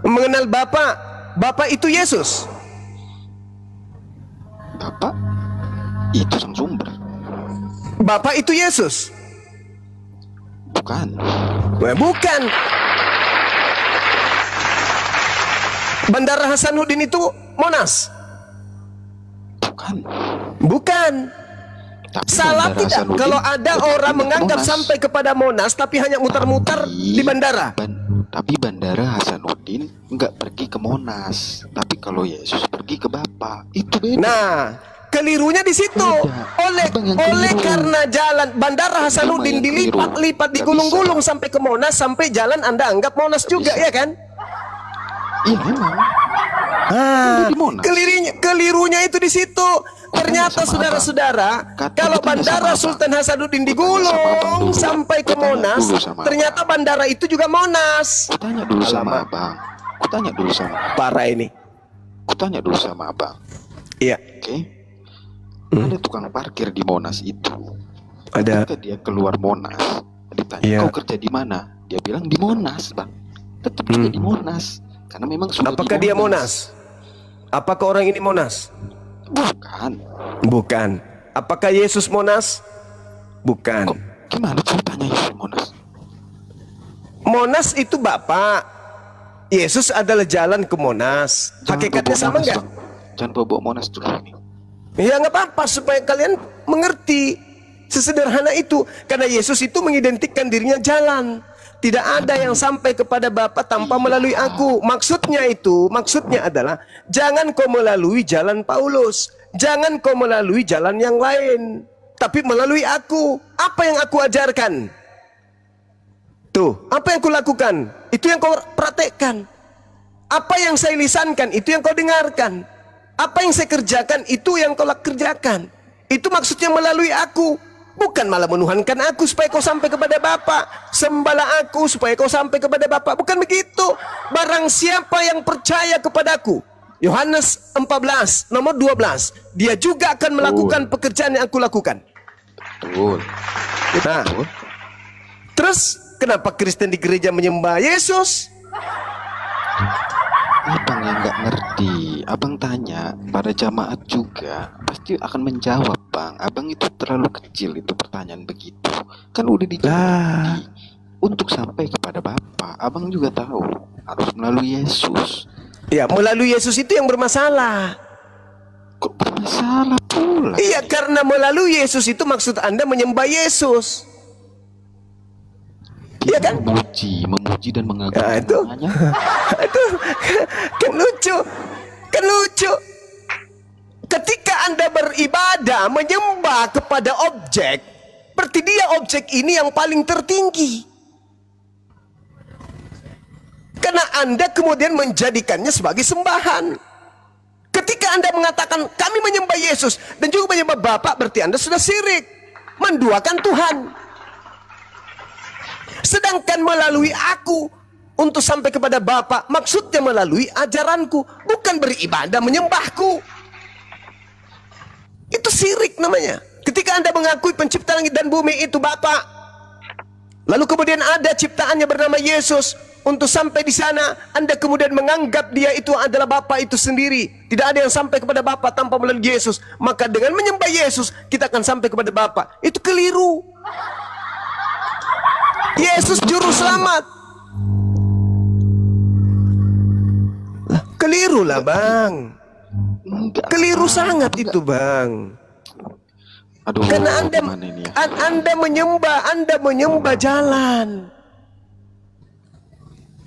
Mengenal Bapa. Bapa itu Yesus. Bapa itu sang sumber. Bapa itu Yesus. Bukan. Bukan. Bandara Hasanuddin itu Monas. Bukan. Bukan. Tapi Salah Bandara tidak Hasanuddin kalau ada udah orang pindah ke menganggap Monas. sampai kepada Monas tapi hanya muter-muter di bandara. Tapi Bandara Hasanuddin nggak pergi ke Monas. Tapi kalau Yesus pergi ke Bapa, itu beda. Nah, Kelirunya di situ. Oleh karena jalan Bandara Hasanuddin dilipat-lipat, digulung-gulung sampai ke Monas, sampai jalan Anda anggap Monas juga, ya kan? Iya memang. Kelirunya itu di situ. Ternyata saudara-saudara, kalau Bandara Sultan Hasanuddin digulung sampai ke Monas, ternyata bandara itu juga Monas. Kutanya dulu sama abang. Kutanya dulu sama parah ini. Kutanya dulu sama abang. Iya. Oke. Ada tukang parkir di Monas itu. Ada. Ketika dia keluar Monas, ditanya kau kerja di mana? Dia bilang di Monas, bang. Tetap kerja di Monas. Karena memang sudah. Apakah dia Monas? Apakah orang ini Monas? Bukan. Apakah Yesus Monas? Bukan. Kok, gimana ceritanya Yesus Monas? Monas itu Bapak. Yesus adalah jalan ke Monas. Hakikatnya sama nggak? Jangan bawa Monas dulu ini. Ya nggak apa-apa, supaya kalian mengerti. Sesederhana itu. Karena Yesus itu mengidentikan dirinya jalan. Tidak ada yang sampai kepada Bapa tanpa melalui aku. Maksudnya adalah jangan kau melalui jalan Paulus, jangan kau melalui jalan yang lain, tapi melalui aku. Apa yang aku ajarkan? Tuh, apa yang kau lakukan? Itu yang kau praktekkan. Apa yang saya lisankan? Itu yang kau dengarkan. Apa yang saya kerjakan? Itu yang kau kerjakan. Itu maksudnya melalui aku. Bukan malah menuhankan aku supaya kau sampai kepada Bapa. Sembahlah aku supaya kau sampai kepada Bapa. Bukan begitu. Barang siapa yang percaya kepadaku, Yohanes 14 nomor 12, dia juga akan melakukan pekerjaan yang aku lakukan. Betul. Nah, terus kenapa Kristen di gereja menyembah Yesus? Abang yang nggak ngerti. Abang tanya pada jamaat juga, pasti akan menjawab, bang. Abang itu terlalu kecil itu pertanyaan begitu. Kan udah dijawab. Untuk sampai kepada Bapa, abang juga tahu harus melalui Yesus. Ya, melalui Yesus itu yang bermasalah. Kok bermasalah pula? Iya, karena melalui Yesus itu maksud Anda menyembah Yesus. Iya kan? Memuji dan mengagungkan namanya. Itu kan lucu. Ketika Anda beribadah, menyembah kepada objek, berarti dia objek ini yang paling tertinggi. Karena Anda kemudian menjadikannya sebagai sembahan. Ketika Anda mengatakan kami menyembah Yesus dan juga menyembah Bapa, berarti Anda sudah syirik, menduakan Tuhan. Sedangkan melalui aku untuk sampai kepada Bapa, maksudnya melalui ajaranku, bukan beribadah menyembahku. Itu syirik namanya. Ketika Anda mengakui pencipta langit dan bumi itu Bapa, lalu kemudian ada ciptaannya bernama Yesus, untuk sampai di sana Anda kemudian menganggap dia itu adalah Bapa itu sendiri. Tidak ada yang sampai kepada Bapa tanpa melalui Yesus. Maka dengan menyembah Yesus kita akan sampai kepada Bapa. Itu keliru. Yesus juru selamat. Lah, keliru lah bang. Keliru sangat itu bang. Aduh, karena Anda menyembah jalan.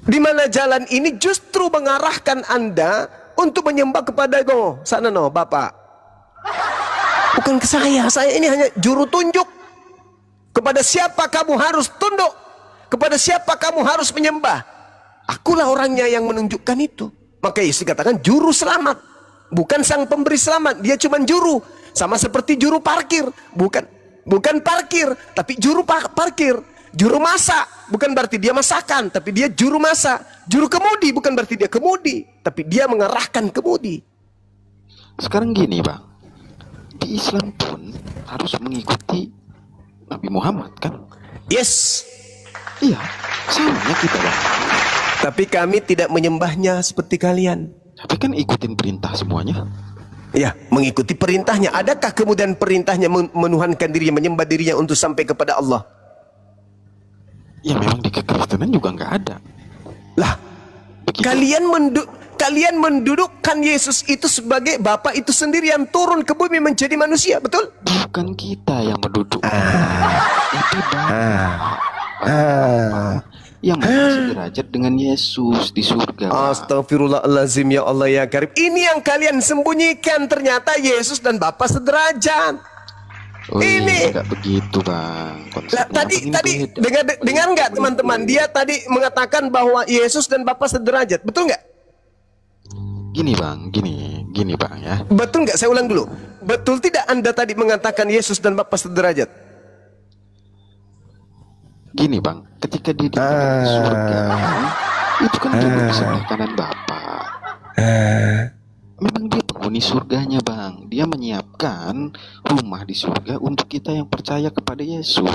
Di mana jalan ini justru mengarahkan Anda untuk menyembah kepada sana Bapak. Bukan ke saya ini hanya juru tunjuk. Kepada siapa kamu harus tunduk, kepada siapa kamu harus menyembah. Akulah orangnya yang menunjukkan itu. Maka Yesus katakan juru selamat, bukan sang pemberi selamat. Dia cuma juru, sama seperti juru parkir. Bukan parkir, tapi juru parkir. Juru masak, bukan berarti dia masakan, tapi dia juru masak. Juru kemudi, bukan berarti dia kemudi, tapi dia mengarahkan kemudi. Sekarang gini bang, di Islam pun harus mengikuti Nabi Muhammad kan? Yes. Iya, sama kita bang. Tapi kami tidak menyembahnya seperti kalian. Tapi kan ikutin perintah semuanya. Ya, mengikuti perintahnya. Adakah kemudian perintahnya menuhankan dirinya, menyembah dirinya untuk sampai kepada Allah? Ya memang di kekristenan juga nggak ada. Lah, begitu. Kalian mendudukkan Yesus itu sebagai Bapa itu sendiri yang turun ke bumi menjadi manusia, betul? Bukan kita yang menduduk. Itu yang mana sederajat dengan Yesus di surga. Astagfirullahalazim, ya Allah ya Karim. Ini yang kalian sembunyikan, ternyata Yesus dan Bapa sederajat. Ini enggak begitu, Bang. Lah, tadi dengar nggak teman-teman? Dia tadi mengatakan bahwa Yesus dan Bapa sederajat, betul nggak? Gini Bang, gini Bang ya. Betul nggak? Saya ulang dulu. Betul tidak Anda tadi mengatakan Yesus dan Bapa sederajat? Gini Bang, ketika dia di surga, itu kan duduk di sebelah kanan Bapa. Memang dia penghuni surganya Bang. Dia menyiapkan rumah di surga untuk kita yang percaya kepada Yesus.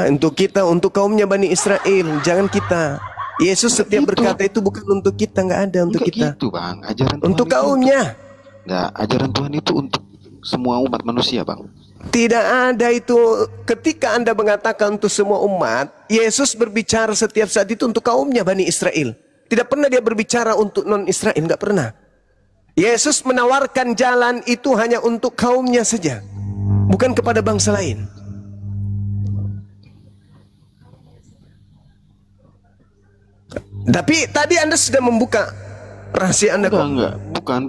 Untuk kita, untuk kaumnya Bani Israel, jangan kita. Yesus setiap berkata itu bukan untuk kita, nggak ada untuk kita. Gitu Bang, ajaran untuk Tuhan kaumnya. Nggak, ajaran Tuhan itu untuk semua umat manusia Bang. Tidak ada itu. Ketika Anda mengatakan untuk semua umat, Yesus berbicara setiap saat itu untuk kaumnya Bani Israel. Tidak pernah dia berbicara untuk non-Israel, nggak pernah. Yesus menawarkan jalan itu hanya untuk kaumnya saja, bukan kepada bangsa lain. Tapi tadi Anda sudah membuka rahasia Anda kok? Enggak, bukan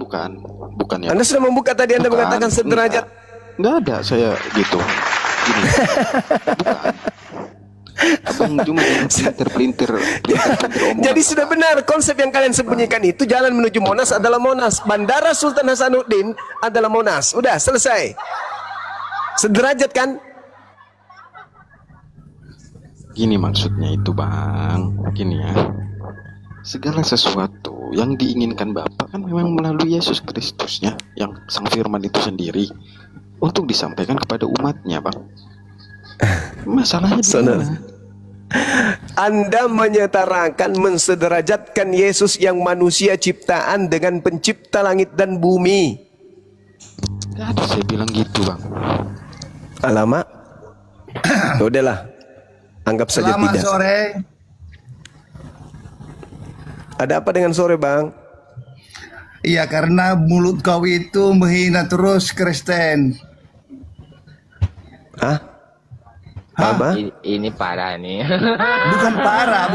ya. Anda sudah membuka tadi, Anda mengatakan sederajat. Enggak ada saya gitu. Gini. Bukan. Abang cuma pelintir. Jadi sudah benar konsep yang kalian sembunyikan itu. Jalan menuju Monas adalah Monas, Bandara Sultan Hasanuddin adalah Monas. Udah selesai. Sederajat kan? Gini maksudnya itu Bang. Gini ya. Segala sesuatu yang diinginkan Bapa kan memang melalui Yesus Kristusnya, yang Sang Firman itu sendiri, untuk disampaikan kepada umatnya Bang. Masalahnya di mana? Anda menyetarakan, mensederajatkan Yesus yang manusia ciptaan dengan pencipta langit dan bumi. Gak ada saya bilang gitu Bang. Alamak. Udahlah, anggap saja Selamat tidak. Sore. Ada apa dengan sore Bang? Iya, karena mulut kau itu menghina terus Kristen. Hah? Apa? Ini parah nih. Bukan parah.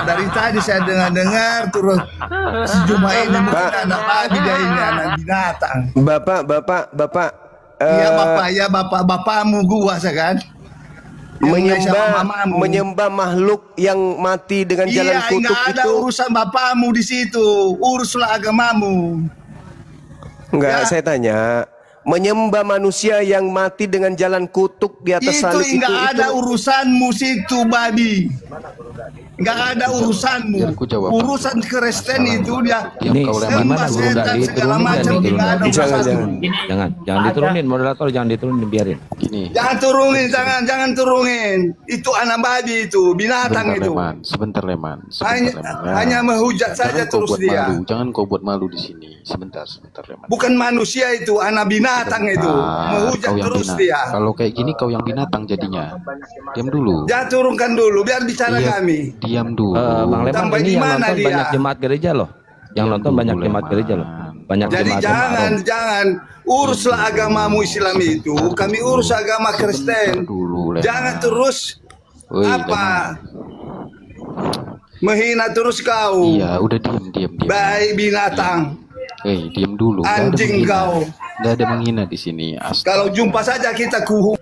Dari tadi saya dengar terus si Juma ini mungkin anak babi, dia ini anak binatang. Bapak. Iya bapakmu gua kan. Menyembah makhluk yang mati dengan jalan kutuk itu. Iya, nggak ada urusan bapakmu di situ. Uruslah agamamu. Enggak, saya tanya. Menyembah manusia yang mati dengan jalan kutuk di atas salib itu. Itu nggak ada urusanmu situ, babi. Nggak ada urusanmu. Urusan Kristen itu dia. Ini gimana guru nggak diturunin? Jangan diturunin, moderator jangan diturunin, biarin. Gini. Jangan turunin. Itu anak babi itu, binatang itu. Sebentar Leman. Hanya menghujat saja terus dia. Jangan kau buat malu di sini. Sebentar Leman. Bukan manusia itu, anak binatang itu. Menghujat terus dia. Kalau kayak gini kau yang binatang jadinya. Diam dulu. Jangan turunkan dulu, biar bicara kami. Diam dulu. Bang Leman, Sampai ini yang nonton dia? banyak jemaat gereja loh. Yang nonton banyak jemaat gereja loh. Banyak Jadi jemaat jangan uruslah agamamu Islam itu. Kami urus agama Kristen. Jangan terus menghina terus kau. Iya, udah diam. Baik binatang. Diam dulu. Anjing kau. Gak ada menghina di sini. Kalau jumpa saja kita kuhu.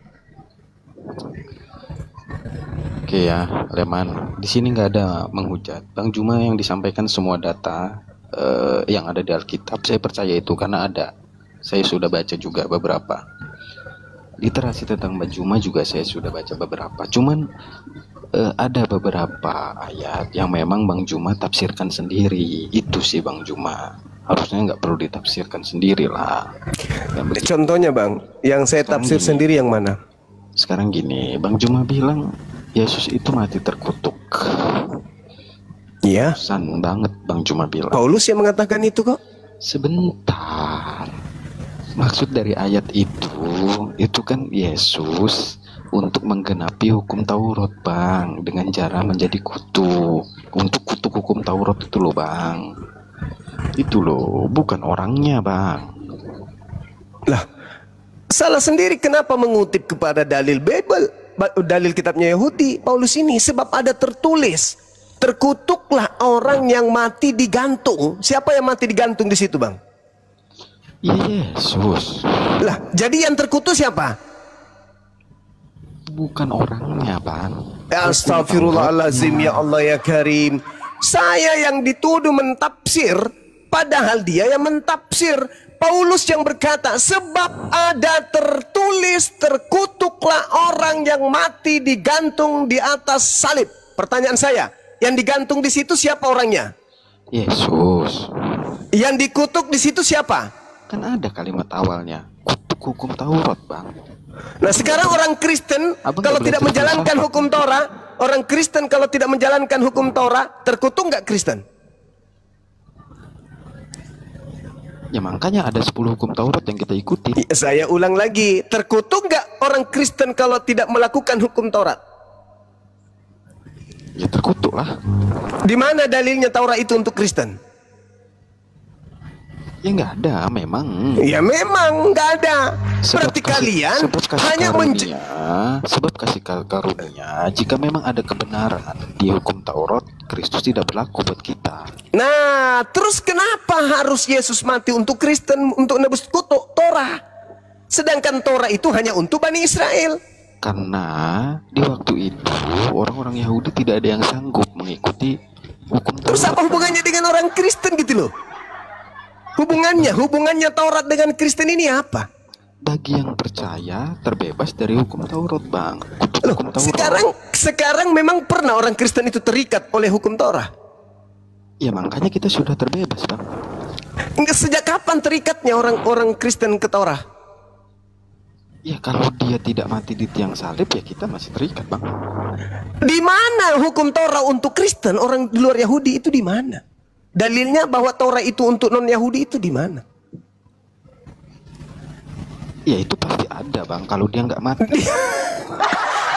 Oke ya, Leman. Di sini nggak ada menghujat. Bang Juma yang disampaikan semua data yang ada di Alkitab, saya percaya itu karena ada. Saya sudah baca juga beberapa. Literasi tentang Bang Juma juga saya sudah baca beberapa. Cuman ada beberapa ayat yang memang Bang Juma tafsirkan sendiri. Itu sih Bang Juma. Harusnya nggak perlu ditafsirkan sendiri lah. Contohnya Bang, yang saya tafsir sendiri yang mana? Sekarang gini, Bang Juma bilang Yesus itu mati terkutuk. Iya. San banget Bang Juma bilang. Paulus yang mengatakan itu kok. Sebentar. Maksud dari ayat itu kan Yesus untuk menggenapi hukum Taurat Bang, dengan cara menjadi kutuk. Untuk kutuk hukum Taurat itu loh Bang. Itu loh, bukan orangnya Bang. Lah, salah sendiri kenapa mengutip kepada dalil Bible, dalil kitabnya Yahudi, Paulus ini, sebab ada tertulis terkutuklah orang yang mati digantung. Siapa yang mati digantung di situ, Bang? Yesus. Lah, jadi yang terkutuk siapa? Bukan orangnya, Bang. Astagfirullahaladzim, ya Allah ya Karim. Saya yang dituduh mentafsir, padahal dia yang mentafsir. Paulus yang berkata, sebab ada tertulis, terkutuklah orang yang mati digantung di atas salib. Pertanyaan saya, yang digantung di situ siapa orangnya? Yesus. Yang dikutuk di situ siapa? Kan ada kalimat awalnya, kutuk hukum Taurat, Bang. Nah, sekarang orang Kristen kalau tidak menjalankan hukum Torah, orang Kristen kalau tidak menjalankan hukum Torah, terkutuk nggak Kristen? Ya makanya ada 10 hukum Taurat yang kita ikuti. Saya ulang lagi, terkutuk nggak orang Kristen kalau tidak melakukan hukum Taurat? Ya terkutuk lah. Di mana dalilnya Taurat itu untuk Kristen? Ya nggak ada, memang. Ya memang nggak ada. Berarti kalian hanya sebab kasih karunia. Jika memang ada kebenaran di hukum Taurat, Kristus tidak berlaku buat kita. Nah, terus kenapa harus Yesus mati untuk Kristen, untuk nebus kutuk Torah? Sedangkan Torah itu hanya untuk Bani Israel. Karena di waktu itu orang-orang Yahudi tidak ada yang sanggup mengikuti hukum Taurat. Terus apa hubungannya dengan orang Kristen gitu loh? Hubungannya Taurat dengan Kristen ini apa? Bagi yang percaya terbebas dari hukum Taurat, Bang. Loh, Hukum Taurat. sekarang memang pernah orang Kristen itu terikat oleh hukum Torah? Ya makanya kita sudah terbebas, Bang. Sejak kapan terikatnya orang Kristen ke Torah? Ya kalau dia tidak mati di tiang salib, ya kita masih terikat, Bang. Di mana hukum Torah untuk Kristen, orang di luar Yahudi itu di mana? Dalilnya bahwa Torah itu untuk non-Yahudi itu di mana? Ya itu pasti ada, Bang, kalau dia nggak mati.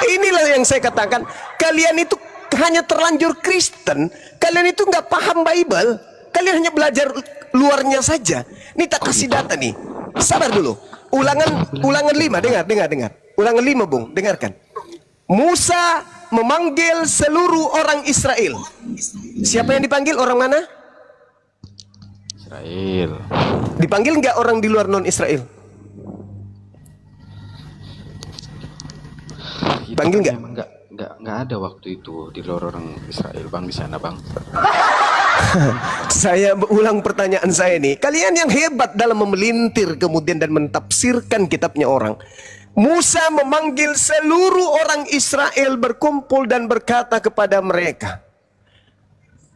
Inilah yang saya katakan, kalian itu hanya terlanjur Kristen, kalian itu nggak paham Bible, kalian hanya belajar luarnya saja. Ini tak kasih data nih, sabar dulu. Ulangan 5, dengar. Ulangan 5, Bung, dengarkan. Musa memanggil seluruh orang Israel. Siapa yang dipanggil? Orang mana? Israel. Dipanggil nggak orang di luar non-Israel? Panggil nggak? Memang nggak ada waktu itu di luar orang Israel, Bang, di sana, Bang. Saya ulang pertanyaan saya nih. Kalian yang hebat dalam memelintir kemudian dan mentafsirkan kitabnya orang. Musa memanggil seluruh orang Israel berkumpul dan berkata kepada mereka,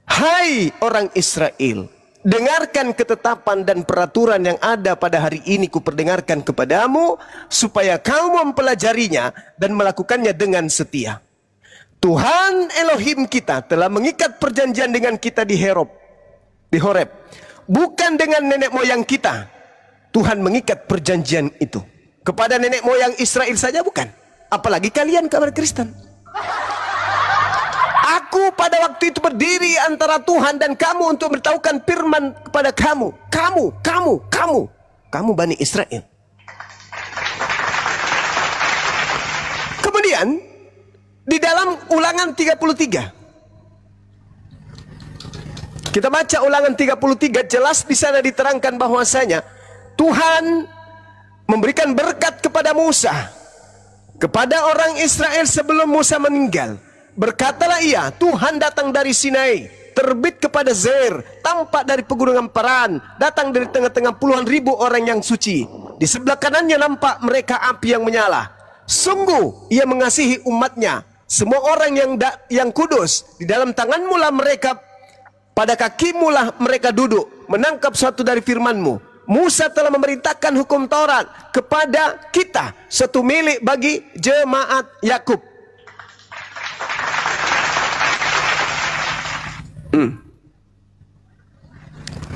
hai orang Israel, dengarkan ketetapan dan peraturan yang ada pada hari ini kuperdengarkan kepadamu, supaya kamu mempelajarinya dan melakukannya dengan setia. Tuhan Elohim kita telah mengikat perjanjian dengan kita di Horeb. Bukan dengan nenek moyang kita. Tuhan mengikat perjanjian itu. Kepada nenek moyang Israel saja bukan. Apalagi kalian kabar Kristen. Aku pada waktu itu berdiri antara Tuhan dan kamu untuk beritahukan firman kepada kamu. Kamu Bani Israel. Kemudian di dalam Ulangan 33, kita baca Ulangan 33, jelas di sana diterangkan bahwasanya Tuhan memberikan berkat kepada Musa, kepada orang Israel sebelum Musa meninggal. Berkatalah ia, Tuhan datang dari Sinai, terbit kepada Zer, tampak dari pegunungan Paran, datang dari tengah-tengah puluhan ribu orang yang suci. Di sebelah kanannya nampak mereka api yang menyala. Sungguh ia mengasihi umatnya, semua orang yang kudus. Di dalam tanganmu lah mereka, pada kakimu lah mereka duduk, menangkap suatu dari firmanmu. Musa telah memerintahkan hukum Taurat kepada kita, satu milik bagi jemaat Yakub.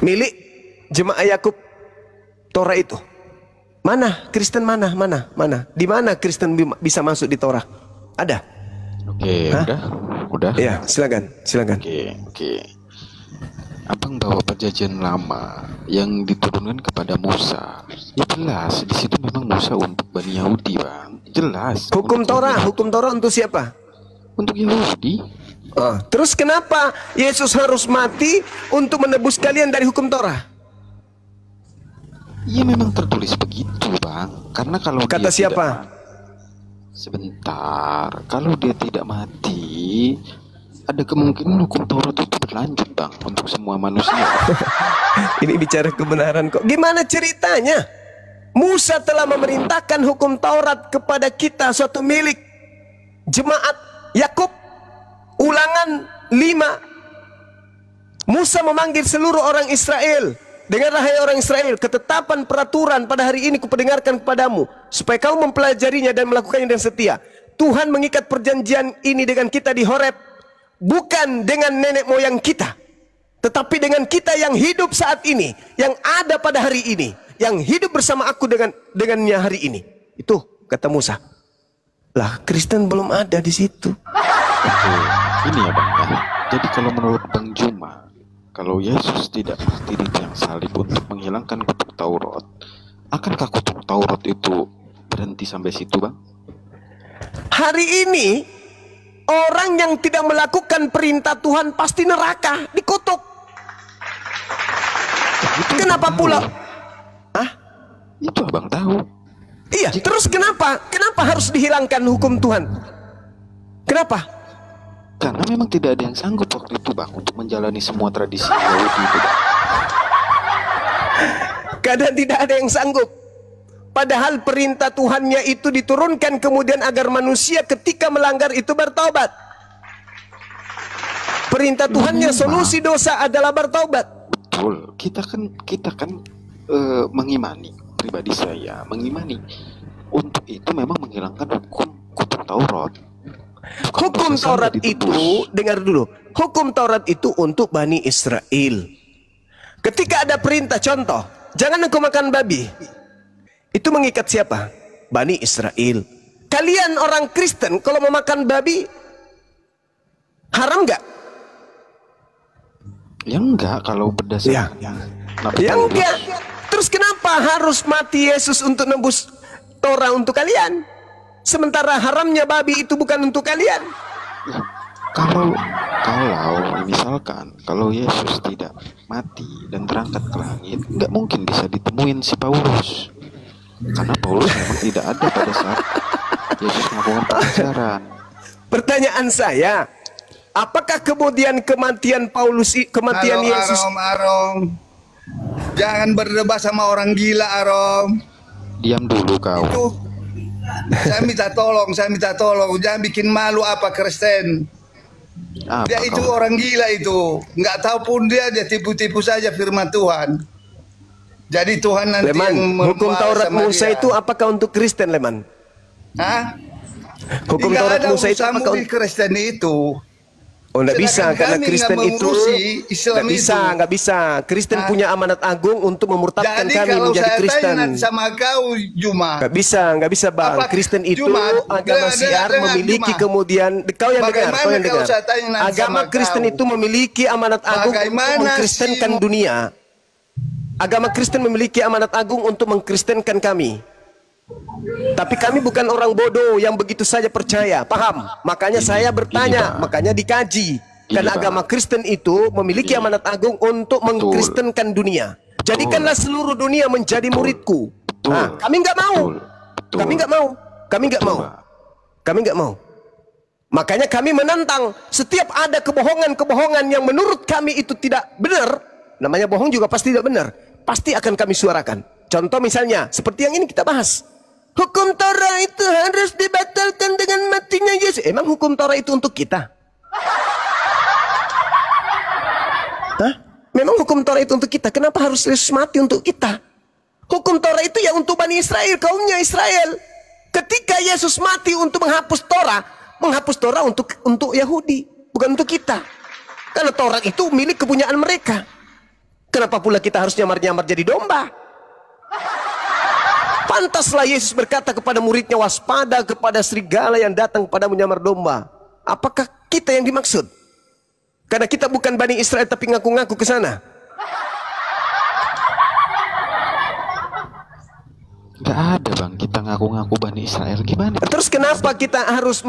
Milik jemaat Yakub Torah itu. Mana Kristen, mana? Di mana Kristen bisa masuk di Torah? Ada? Oke, udah. Ya, silakan. Oke. Abang bawa perjanjian lama yang diturunkan kepada Musa. Ya jelas, di situ memang Musa untuk Bani Yahudi, Bang. Jelas. Hukum Torah untuk siapa? Untuk Yahudi. Terus kenapa Yesus harus mati untuk menebus kalian dari hukum Torah? Iya memang tertulis begitu Bang. Karena kalau Kata dia siapa? Sebentar, kalau dia tidak mati, ada kemungkinan hukum Taurat itu berlanjut Bang untuk semua manusia. Ini bicara kebenaran kok. Gimana ceritanya? Musa telah memerintahkan hukum Taurat kepada kita, suatu milik jemaat Yakub. Ulangan 5. Musa memanggil seluruh orang Israel. Dengarlah hai orang Israel, ketetapan peraturan pada hari ini kuperdengarkan kepadamu, supaya kau mempelajarinya dan melakukannya dengan setia. Tuhan mengikat perjanjian ini dengan kita di Horeb, bukan dengan nenek moyang kita, tetapi dengan kita yang hidup saat ini, yang ada pada hari ini, yang hidup bersama aku dengannya hari ini. Itu kata Musa. Lah, Kristen belum ada di situ. Ini ya Bang ya. Jadi kalau menurut Bang Juma, kalau Yesus tidak mati di tiang salib untuk menghilangkan kutuk Taurat, akankah kutuk Taurat itu berhenti sampai situ Bang? Hari ini orang yang tidak melakukan perintah Tuhan pasti neraka, dikutuk. Kenapa pula? Itu Abang tahu. Iya, terus kenapa harus dihilangkan hukum Tuhan? Kenapa? Karena memang tidak ada yang sanggup waktu itu Bang untuk menjalani semua tradisi Yahudi itu Bang. Kadang tidak ada yang sanggup. Padahal perintah Tuhannya itu diturunkan kemudian agar manusia ketika melanggar itu bertobat. Perintah Tuhannya solusi dosa adalah bertobat. Betul. Kita kan mengimani, pribadi saya mengimani untuk itu memang menghilangkan hukum Taurat. Hukum Taurat itu, dengar dulu, hukum Taurat itu untuk Bani Israel. Ketika ada perintah, contoh, jangan engkau makan babi, itu mengikat siapa? Bani Israel. Kalian orang Kristen kalau mau makan babi haram nggak? Ya enggak, kalau berdasarkan ya enggak. Terus kenapa harus mati Yesus untuk nembus Torah untuk kalian? Sementara haramnya babi itu bukan untuk kalian. Kalau misalkan kalau Yesus tidak mati dan terangkat ke langit, nggak mungkin bisa ditemuin si Paulus, karena Paulus memang tidak ada pada saat Yesus melakukan pengajaran. Pertanyaan saya, apakah kemudian kematian Yesus? Arom, jangan berdebat sama orang gila, Arom. Diam dulu kau. Itu saya minta tolong, jangan bikin malu apa Kristen. Dia itu orang gila itu, nggak tahu pun dia tipu-tipu saja firman Tuhan. Jadi Tuhan nanti Leman, yang hukum Taurat Musa itu apakah untuk Kristen, Leman? Hah? Hukum Taurat Musa itu apakah untuk Kristen itu? Oh, nggak bisa, karena Kristen itu nggak bisa. Kristen punya amanat agung untuk memurtadkan kami menjadi Kristen. Jadi sama kau, Juma. Nggak bisa, Bang. Kristen itu agama Syiar memiliki Juma. Kemudian kau yang dengar. Agama Kristen itu memiliki amanat agung untuk mengkristenkan dunia. Agama Kristen memiliki amanat agung untuk mengkristenkan kami. Tapi kami bukan orang bodoh yang begitu saja percaya, paham? Makanya saya bertanya, makanya dikaji. Karena agama Kristen itu memiliki amanat agung untuk mengkristenkan dunia. Jadikanlah seluruh dunia menjadi muridku. Nah, kami nggak mau. Kami nggak mau. Makanya kami menentang setiap ada kebohongan-kebohongan yang menurut kami itu tidak benar. Namanya bohong juga pasti tidak benar. Pasti akan kami suarakan. Contoh misalnya, seperti yang ini kita bahas. Hukum Torah itu harus dibatalkan dengan matinya Yesus. Emang hukum Torah itu untuk kita? Hah? Memang hukum Torah itu untuk kita? Kenapa harus Yesus mati untuk kita? Hukum Torah itu ya untuk Bani Israel, kaumnya Israel. Ketika Yesus mati untuk menghapus Torah untuk Yahudi, bukan untuk kita. Karena Torah itu milik kepunyaan mereka. Kenapa pula kita harus nyamar-nyamar jadi domba? Pantaslah Yesus berkata kepada muridnya, waspada kepada serigala yang datang pada menyamar domba. Apakah kita yang dimaksud? Karena kita bukan Bani Israel tapi ngaku-ngaku ke sana. Nggak ada bang, kita ngaku-ngaku Bani Israel gimana? Terus kenapa kita harus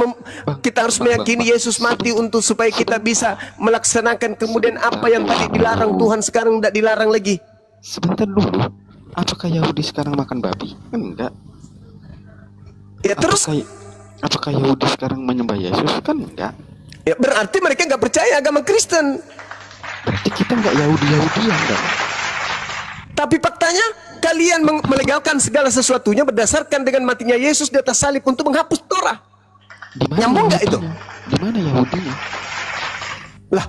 meyakini Yesus mati untuk supaya kita bisa melaksanakan kemudian apa yang tadi dilarang Tuhan sekarang tidak dilarang lagi? Sebentar dulu, apakah Yahudi sekarang makan babi? Enggak. Ya terus apakah Yahudi sekarang menyembah Yesus? Kan enggak. Ya berarti mereka nggak percaya agama Kristen. Berarti kita nggak Yahudi-Yahudian kan? Tapi faktanya kalian melegalkan segala sesuatunya berdasarkan dengan matinya Yesus di atas salib untuk menghapus Torah. Nyambung nggak itu? Di mana Yahudinya? Lah,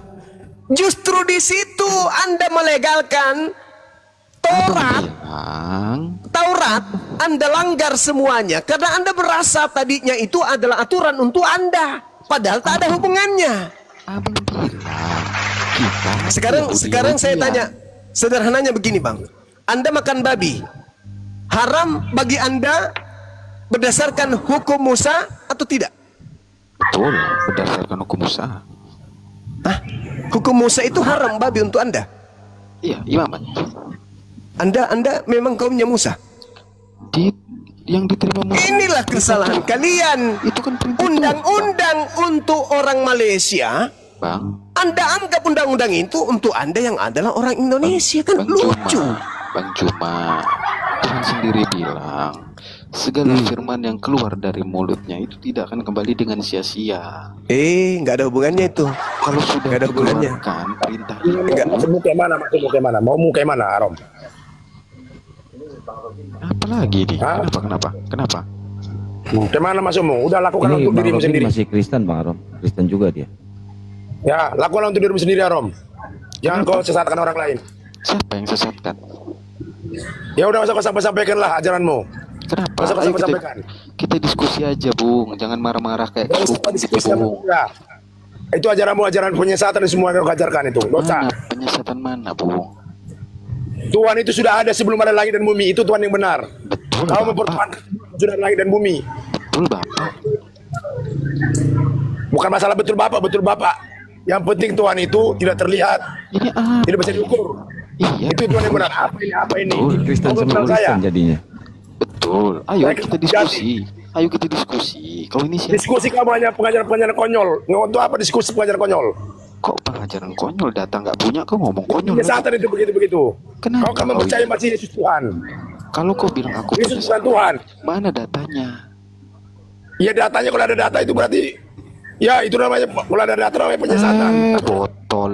justru di situ Anda melegalkan Taurat Anda langgar semuanya karena Anda berasa tadinya itu adalah aturan untuk Anda, padahal tak ada hubungannya. Abang bilang kita Sekarang saya tanya sederhananya begini bang, Anda makan babi haram bagi Anda berdasarkan hukum Musa atau tidak? Betul, berdasarkan hukum Musa. Hah? Hukum Musa itu haram babi untuk Anda? Iya, imamat. Anda memang kaumnya Musa? Yang diterima Musa. Inilah kesalahan kalian. Itu kan undang-undang untuk orang Malaysia. Bang, Anda anggap undang-undang itu untuk Anda yang adalah orang Indonesia. Kan lucu. Bang Juma, Tuhan sendiri bilang segala firman yang keluar dari mulutnya itu tidak akan kembali dengan sia-sia. Nggak ada hubungannya itu. Kalau sudah nggak ada hubungannya. Perintah itu. Maksudmu kayak mana? Maumu kayak mana, Arom? Apalagi nih? Kenapa? Kayak mana maksudmu? Udah lakukan Ini untuk Bang dirimu Robi sendiri. masih Kristen Bang Arom, Kristen juga dia. Ya, lakukan untuk dirimu sendiri, Arom. Jangan kau sesatkan orang lain. Siapa yang sesatkan? Ya udah, masa kau sampaikan lah ajaranmu. Kenapa? Masa kau Ayo sampaikan. kita diskusi aja, Bung. Jangan marah-marah kayak Diskusi Bung. ya. Itu ajaranmu, ajaran penyesatan semua yang kau ajarkan itu. Dosa. Mana penyesatan mana, Bung? Tuhan itu sudah ada sebelum ada langit dan bumi. Itu Tuhan yang benar. Betul, Kau Bapak. mempertahankan sudah ada langit dan bumi. Betul, Bapak. Bukan masalah betul Bapak. Yang penting Tuhan itu tidak terlihat. Ini Tidak bisa diukur. Iya. Itu Tuhan yang benar. Apa ini? Betul. Kristen Kau sama kenal saya. Kristen jadinya. Betul. Ayo Saya kita diskusi. Ayo kita diskusi. Kalau ini siapa? Diskusi kamu hanya pengajaran-pengajaran konyol. Untuk apa diskusi pengajaran konyol? Kok pengajaran konyol? Data nggak punya, kau ngomong konyol. Penyesatan itu begitu-begitu. Kenapa Kau kan kau mempercayai itu? masih Yesus Tuhan. Kalau kau bilang aku Yesus penyesatan, bukan Tuhan. mana datanya? Ya datanya, kalau ada data itu berarti ya itu namanya, kalau ada data namanya penyesatan. Botol.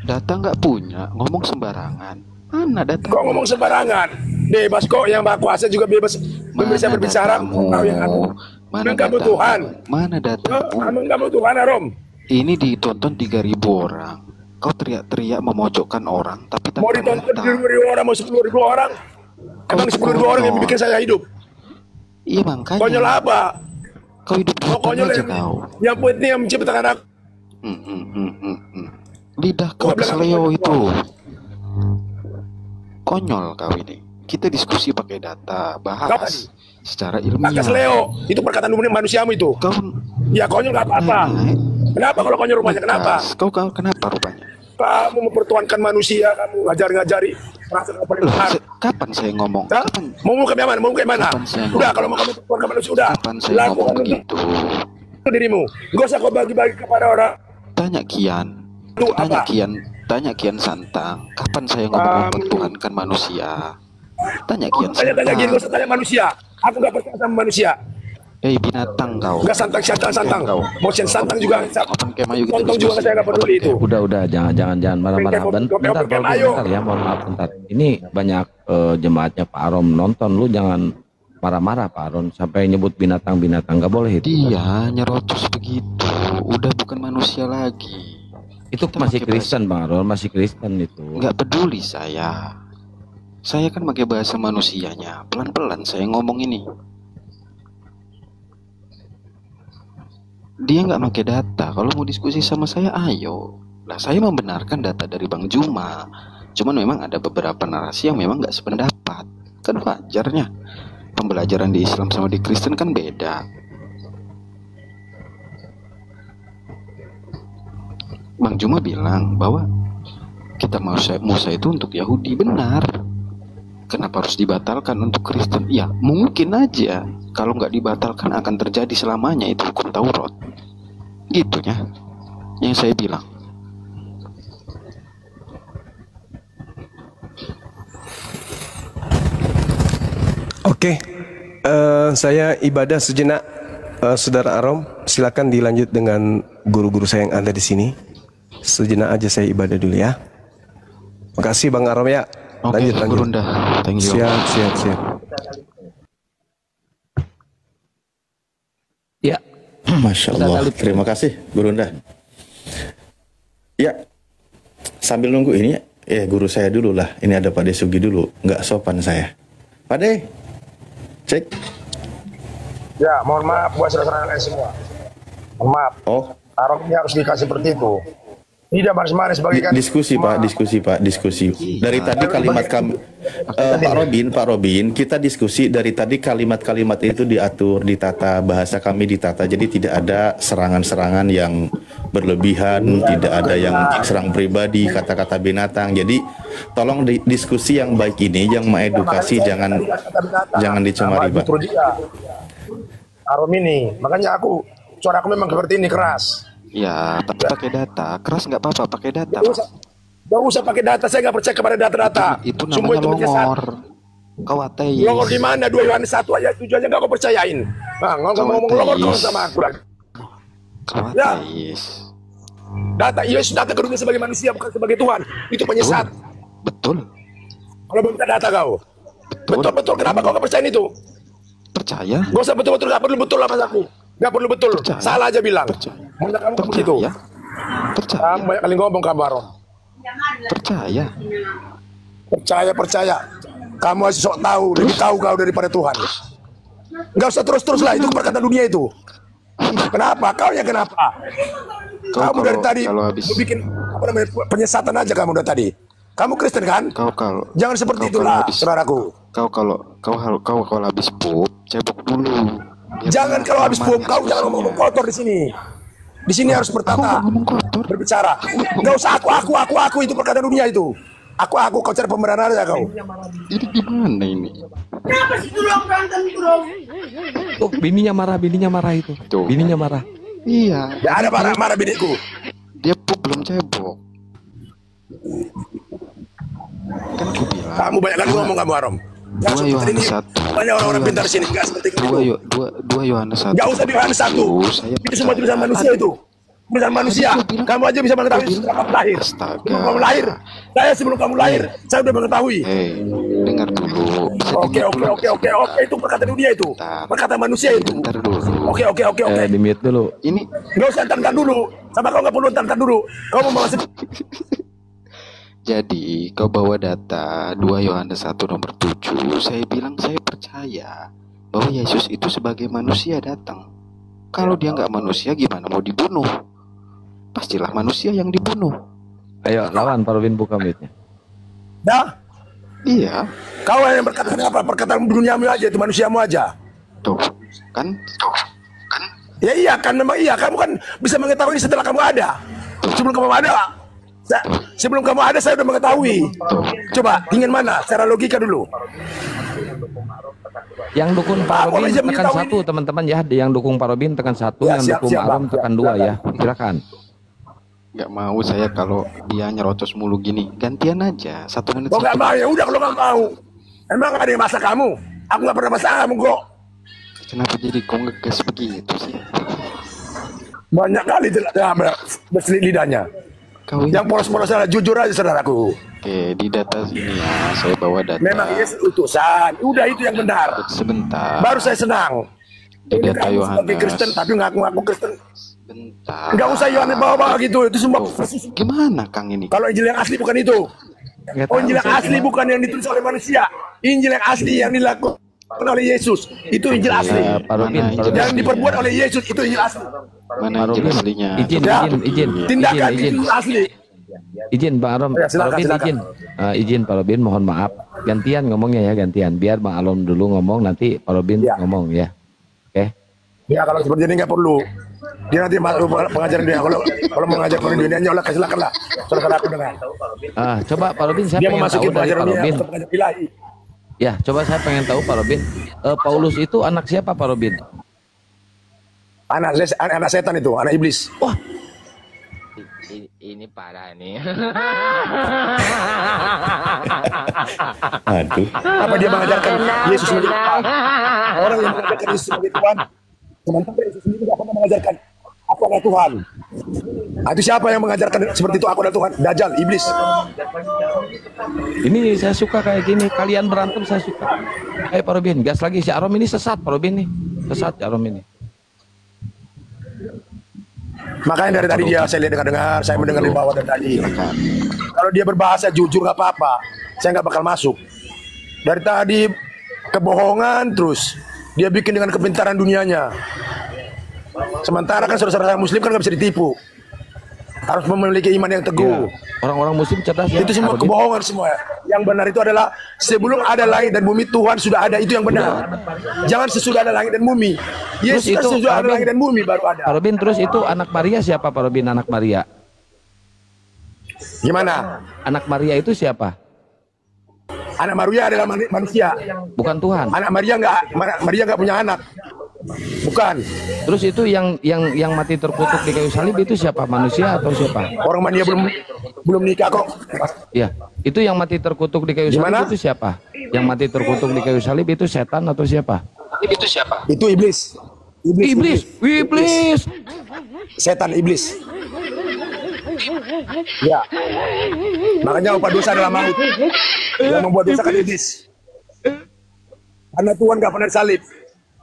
Data nggak punya, ngomong sembarangan. Mana data? Kau ngomong sembarangan. Bebas kok, yang Maha Kuasa juga bebas bisa berbicara. Kau yang aku. Mana kamu datamu? Tuhan. Mana datamu? Kamu Tuhan, Arom. Ini ditonton 3.000 orang. Kau teriak-teriak memojokkan orang, tapi tanpa Mau ditonton data. 10.000 orang, mau 10.000 orang. Emang 10.000 orang yang bikin saya hidup. Iya makanya. Konyol apa? Kau hidup di Kau hutan konyol aja yang, kau. yang penting yang menciptakan aku. Lidah kau Kau bilang kesleo aku itu. Konyol kau ini. Kita diskusi pakai data, bahas secara ilmiah. Maka Leo, itu perkataan umum manusiamu itu. Kau Ya konyol nggak apa-apa. Kenapa kalau konyol rupanya? Kenapa? Kau kenapa rupanya? Kamu mempertuhankan manusia, kamu ngajari merasa kamu paling benar. Kapan saya ngomong? Hah? Kapan? Mau kayak mana? Mau kayak mana? Kapan saya Udah, ngomong? kalau mau kamu mempertuhankan manusia, udah. Kapan saya ngomong begitu? Itu dirimu. Gak usah kau bagi-bagi kepada orang. Tanya Kian. Itu Tanya apa? Tanya Kian Santang. Kapan saya ngomong mempertuhankan manusia? Tanya Kian Santang. Tanya-tanya gini, gak usah tanya manusia. Aku gak percaya sama manusia. Binatang kau. Gak santang. Motion santang juga. Kapan Kemayu kita Tonton juga diskusi? saya gak peduli itu. Udah, jangan marah-marah. Bentar, bentar ya, mohon maaf bentar. Ini banyak jemaatnya Pak Arom nonton, lu jangan marah-marah Pak Arom sampai nyebut binatang-binatang, nggak boleh itu. Dia nyerocos begitu, udah bukan manusia lagi. Itu Kita masih pakai Kristen Bang Arom, masih Kristen itu. Nggak peduli saya. Saya kan pakai bahasa manusianya. Pelan-pelan saya ngomong ini. Dia nggak pakai data. Kalau mau diskusi sama saya, ayo. Lah saya membenarkan data dari Bang Juma. Cuman memang ada beberapa narasi yang memang nggak sependapat. Kan wajarnya. Pembelajaran di Islam sama di Kristen kan beda. Bang Juma bilang bahwa kita Musa itu untuk Yahudi, benar. Kenapa harus dibatalkan untuk Kristen? Ya mungkin aja kalau nggak dibatalkan akan terjadi selamanya itu hukum Taurat. Gitunya yang saya bilang. Oke, saya ibadah sejenak, Saudara Arom. Silakan dilanjut dengan guru-guru saya yang ada di sini. Sejenak aja saya ibadah dulu ya. Makasih Bang Arom ya. Oke, Lanjut. Gurunda. Thank you. Siap. Ya, Masya Allah. Terima kasih, Gurunda. Ya, sambil nunggu ini, guru saya dulu lah. Ini ada Pak Desugi dulu. Nggak sopan saya. Pak De, cek. Ya, mohon maaf buat saudara-saudara semua. Mohon maaf. Oh, Arom ini harus dikasih seperti itu. Tidak manis-manis bagikan. diskusi Pak, diskusi. Dari tadi kalimat kami, Pak Robin, kita diskusi dari tadi kalimat-kalimat itu diatur, ditata, bahasa kami ditata. Jadi tidak ada serangan-serangan yang berlebihan, tidak ada yang serang pribadi, kata-kata binatang. Jadi tolong diskusi yang baik ini, yang mengedukasi, jangan dicemari, Pak. Arom ini, makanya suara aku memang seperti ini, keras. Ya, tapi pakai data. Keras nggak apa-apa, pakai data. Gak usah pakai data, saya nggak percaya kepada data-data. Itu namanya longor. Kau ateis. Longor di mana? 2 Yohanes 1 ayat 7 aja nggak kau percayain. Nah, ngomong longor kau sama aku lagi. Kau Ya. ateis. Data, Yesus datang ke dunia sebagai manusia bukan sebagai Tuhan. Itu penyesat. Betul. Kalau belum data kau. Betul. Kenapa kau nggak percaya itu? Percaya. Gak usah betul-betul, nggak perlu betul lah mas aku. Nggak perlu betul. Percaya. Salah aja bilang. Percaya. Mana kamu begitu? Percaya. Kamu banyak kali ngomong kamu Arom. Percaya. Percaya. Kamu masih sok tahu, lebih tahu kau daripada Tuhan. Nggak usah terus-terus lah, itu perkataan dunia itu. Kenapa? Kau yang kenapa? Kamu dari tadi bikin penyesatan aja kamu dari tadi. Kamu Kristen kan? Jangan seperti itulah, saudaraku. Kau kalau habis pup, cebok dulu. Jangan kalau habis pup, kau jangan ngomong kotor di sini. Di sini harus bertata, berbicara. Nggak usah aku itu perkataan dunia itu. Aku kau cari pembenaran aja kau. Ini gimana ini? Kenapa sih tulang berantem terus? tuh bininya marah itu. Tuh. Bininya marah. Iya. Ya ada marah biniku. Dia pup belum cebok. Kan aku bilang. Kamu banyak kali ngomong kamu Arom. 2 Yohanes 1. Banyak orang-orang pintar sini nggak seperti kamu. 2 Yohanes 1. Nggak usah di Yohanes 1. Itu semua tulisan manusia itu. Tulisan manusia. Kamu aja bisa mengetahui setelah kamu lahir. Sebelum kamu lahir. Saya sebelum kamu lahir, saya sudah mengetahui. Dengar dulu. Oke. Itu perkataan dunia itu. Perkataan manusia itu. Bentar dulu. Oke. Di mute dulu. Ini Nggak usah entar dulu. Sama kau nggak perlu entar dulu. Kau mau masuk. jadi kau bawa data 2 Yohanes 1 nomor 7. Saya bilang saya percaya bahwa Yesus itu sebagai manusia datang. Kalau dia nggak manusia gimana mau dibunuh? Pastilah manusia yang dibunuh. Ayo lawan Pak Robin, buka mute-nya. Dah. Iya. Kau yang berkata apa? Perkataan duniamu aja, itu manusiamu aja. Tuh, kan? Ya iya kan, memang iya. Kamu kan bisa mengetahui setelah kamu ada. Sebelum kamu ada, saya udah mengetahui. Coba, ingin mana? Secara logika dulu. Yang dukung Pak Robin tekan 1 teman-teman ya. Yang dukung Pak Robin tekan 1, yang dukung Arom tekan 2 ya. Silakan. Nggak mau saya kalau dia nyerocos mulu gini. Gantian aja 1 menit. Kok nggak mau? Ya udah kalau nggak mau. Emang ada yang masak kamu? Aku nggak pernah masak kamu kok. Kenapa jadi kau ngegas begitu sih? Banyak kali berselit lidahnya. Yang polos-polos adalah jujur aja saudaraku. Oke, di data sini ya, saya bawa data. Memang Yesus utusan. Udah itu yang benar. Sebentar. Baru saya senang. Di data Kamu Yohanes. sebagai Kristen tapi ngaku-ngaku Kristen. Bentar. Nggak usah Yohanes bawa-bawa gitu. Itu semua. Gimana Kang ini? Kalau Injil yang asli bukan itu. Injil yang asli bukan yang ditulis oleh manusia. Injil yang asli yang dilakukan oleh Yesus. Itu Injil asli. Pak Robin, Yang diperbuat oleh Yesus itu Injil asli. Mana Injil aslinya? Izin. Tindakan itu asli. Izin Bang Arom. Ya, silakan, Pak Robin, silakan. izin Pak Robin, mohon maaf. Gantian ngomongnya ya, gantian. Biar Bang Arom dulu ngomong, nanti Pak Robin ngomong ya. Oke. Ya kalau seperti ini nggak perlu. Dia nanti pengajaran dia. Kalau mengajar pada dunia Allah silakan lah. Saudara aku dengar. Coba Pak Robin, saya Dia pengen tahu memasuki dari pengajaran Pak dunia Robin. untuk pengajar ilahi. Ya, coba saya pengen tahu Pak Robin. Paulus itu anak siapa Pak Robin? Anak setan itu, anak iblis. Wah, ini parah nih. Aduh. Apa dia mengajarkan Yesus sebagai Tuhan? Orang yang mengajarkan Yesus sebagai Tuhan, sementara Yesus sendiri tidak pernah mengajarkan aku adalah Tuhan. Nah, itu siapa yang mengajarkan seperti itu, aku adalah Tuhan? Dajjal, iblis. ini saya suka kayak gini. Kalian berantem saya suka. Ayo Pak Robin, gas lagi. Si Arom ini sesat Pak Robin nih. Sesat si Arom ini. Makanya dari tadi dia saya lihat dengar, saya mendengar di bawah dari tadi. Kalau dia berbahasa jujur nggak apa-apa, saya nggak bakal masuk. Dari tadi kebohongan terus dia bikin dengan kepintaran dunianya. Sementara kan saudara-saudara Muslim kan nggak bisa ditipu. Harus memiliki iman yang teguh. Orang-orang Muslim cerdas ya. Itu semua kebohongan semua. Yang benar itu adalah sebelum ada langit dan bumi Tuhan sudah ada, itu yang benar. Jangan sesudah ada langit dan bumi. Yesus kan sesudah ada langit dan bumi baru ada. Pak Robin, terus itu anak Maria siapa Pak Robin, anak Maria? Gimana? Anak Maria itu siapa? Anak Maria adalah manusia. Bukan Tuhan. Anak Maria nggak punya anak. Bukan. Terus itu yang mati terkutuk di kayu salib itu siapa? Manusia atau siapa? Orang mania belum nikah kok. Ya, itu yang mati terkutuk di kayu salib itu siapa? Yang mati terkutuk di kayu salib itu setan atau siapa? Itu siapa? Itu iblis. Iblis. Setan iblis. Ya. Makanya upah dosa adalah maut. Yang membuat dosa kan iblis. Karena Tuhan nggak pernah disalib.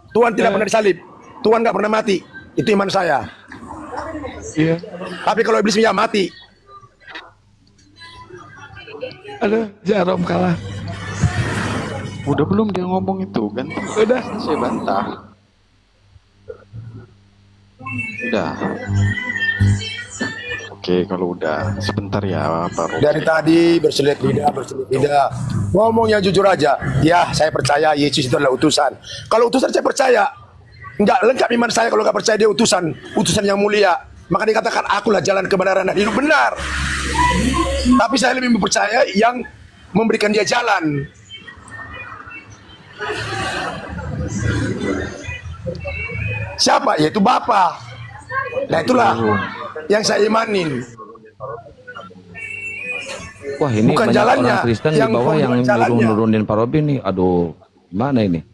Tuhan tidak pernah disalib. Tuhan nggak pernah mati. Itu iman saya. Iya. Tapi kalau iblisnya mati. Aduh, Jarom kalah. Udah belum dia ngomong itu kan? Udah. Saya bantah. Udah. Oke, kalau udah sebentar ya Pak Robin. Dari tadi berselit lidah. Ngomong yang jujur aja. Ya, saya percaya Yesus itu adalah utusan. Kalau utusan saya percaya. Enggak lengkap iman saya kalau nggak percaya dia utusan yang mulia. Maka dikatakan akulah jalan kebenaran dan hidup benar. Tapi saya lebih percaya yang memberikan dia jalan. Siapa? Yaitu Bapa. Nah itulah yang saya imanin. Wah, ini bukan banyak jalannya, orang Kristen di bawah yang nurunin Pak Robin nih. Aduh, gimana ini?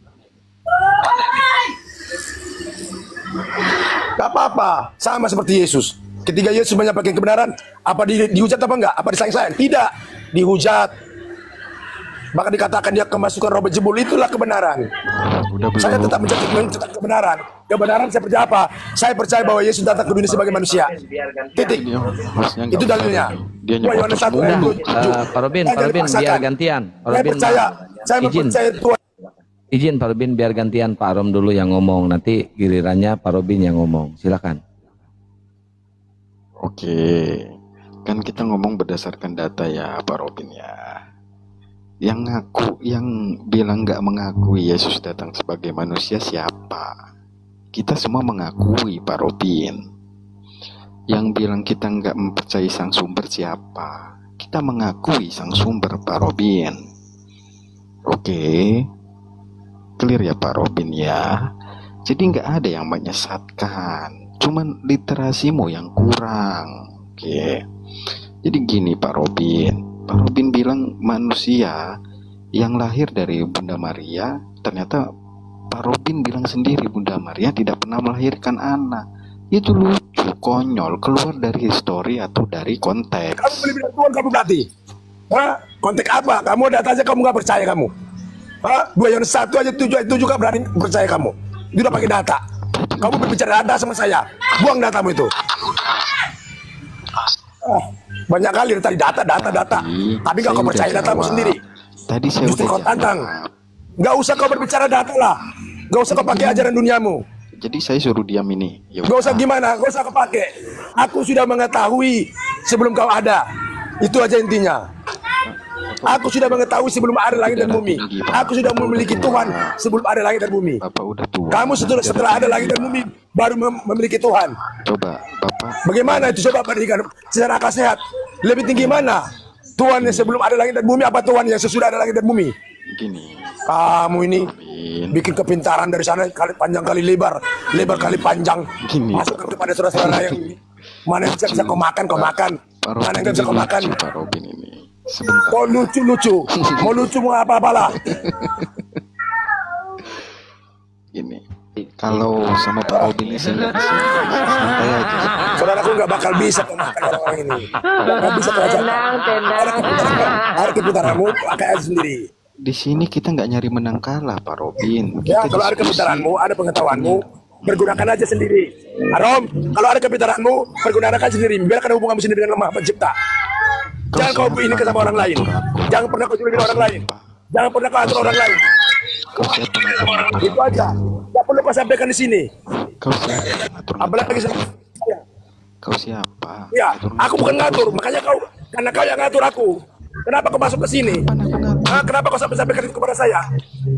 Gak apa-apa, sama seperti Yesus. Ketika Yesus menyampaikan kebenaran, apa dihujat apa enggak? Apa disayang-sayang? Tidak, dihujat. Maka dikatakan dia kemasukan roh berjebul, itulah kebenaran. Saya tetap mencetak kebenaran. Kebenaran saya percaya apa? Saya percaya bahwa Yesus datang ke dunia sebagai manusia. Titik. Itu dalilnya. Yohanes 1 ayat 7. Pak Robin biar gantian. Saya percaya. Saya mempercayai Tuhan. Izin Pak Robin biar gantian Pak Arom dulu yang ngomong. Nanti gilirannya Pak Robin yang ngomong. Silakan. Oke. Kan kita ngomong berdasarkan data ya Pak Robin ya. Yang bilang nggak mengakui Yesus datang sebagai manusia siapa? Kita semua mengakui Pak Robin. Yang bilang kita nggak mempercayai sang sumber siapa? Kita mengakui sang sumber Pak Robin. Oke, clear ya Pak Robin ya. Jadi nggak ada yang menyesatkan, cuman literasimu yang kurang. Oke. Jadi gini Pak Robin. Pak Robin bilang manusia yang lahir dari Bunda Maria, ternyata Pak Robin bilang sendiri Bunda Maria tidak pernah melahirkan anak. Itu lucu, konyol, keluar dari histori atau dari konteks. Kamu beli bilang Tuhan kamu berarti? Hah? Konteks apa? Kamu data aja kamu nggak percaya kamu? Hah? 2 Yohanes 1 aja 7 juga berani percaya kamu? Itu udah pakai data. Kamu berbicara data sama saya. Buang datamu itu. Banyak kali tadi data. Tapi nggak kau percaya datamu sendiri. Tadi saya justru kau tantang. Nggak usah kau berbicara data lah. Nggak usah kau pakai ajaran duniamu. Jadi saya suruh diam ini. Nggak usah gimana, nggak usah kau pakai. Aku sudah mengetahui sebelum kau ada. Itu aja intinya. Aku sudah mengetahui sebelum ada langit dan bumi. Aku sudah memiliki Tuhan sebelum ada langit dan bumi. Kamu setelah ada langit dan bumi baru memiliki Tuhan. Coba Bapak. Bagaimana itu, coba bandingkan secara akal sehat. Lebih tinggi mana? Tuhan yang sebelum ada langit dan bumi apa Tuhan yang sesudah ada langit dan bumi? Gini. Kamu ini bikin kepintaran dari sana, kali panjang kali lebar, lebar kali panjang. Gini. Masukkan kepada saudara-saudara yang ini. Mana yang bisa kau makan, kau makan. Mana yang bisa kau makan. Pak Robin ini. Sebentar. Kau lucu-lucu. Mau lucu mau apa-apalah. Gini. Kalau sama Pak Robin ini saya nggak bisa. Santai aja. Saudaraku nggak bakal bisa makan orang ini. Nggak bisa terajak. Ada kepintaranmu, pakai aja sendiri. Di sini kita nggak nyari menang kalah, Pak Robin. Ya, Kita kalau ada diskusi. kepintaranmu, ada pengetahuanmu, pergunakan aja sendiri. Arom, kalau ada kepintaranmu, pergunakan aja sendiri. Biarkan hubunganmu sendiri dengan lemah pencipta. Jangan kau ini ke sama orang lain. Jangan pernah kau jualin orang lain. Jangan pernah kau atur orang lain. Kau siapa ngatur? Itu aja. Tidak perlu kau sampaikan di sini. Kau siapa ngatur? Apalagi saya. Kau siapa? Ya, aku bukan ngatur. Makanya kau, karena kau yang ngatur aku. Kenapa kau masuk ke sini? Kenapa kau sampaikan itu kepada saya?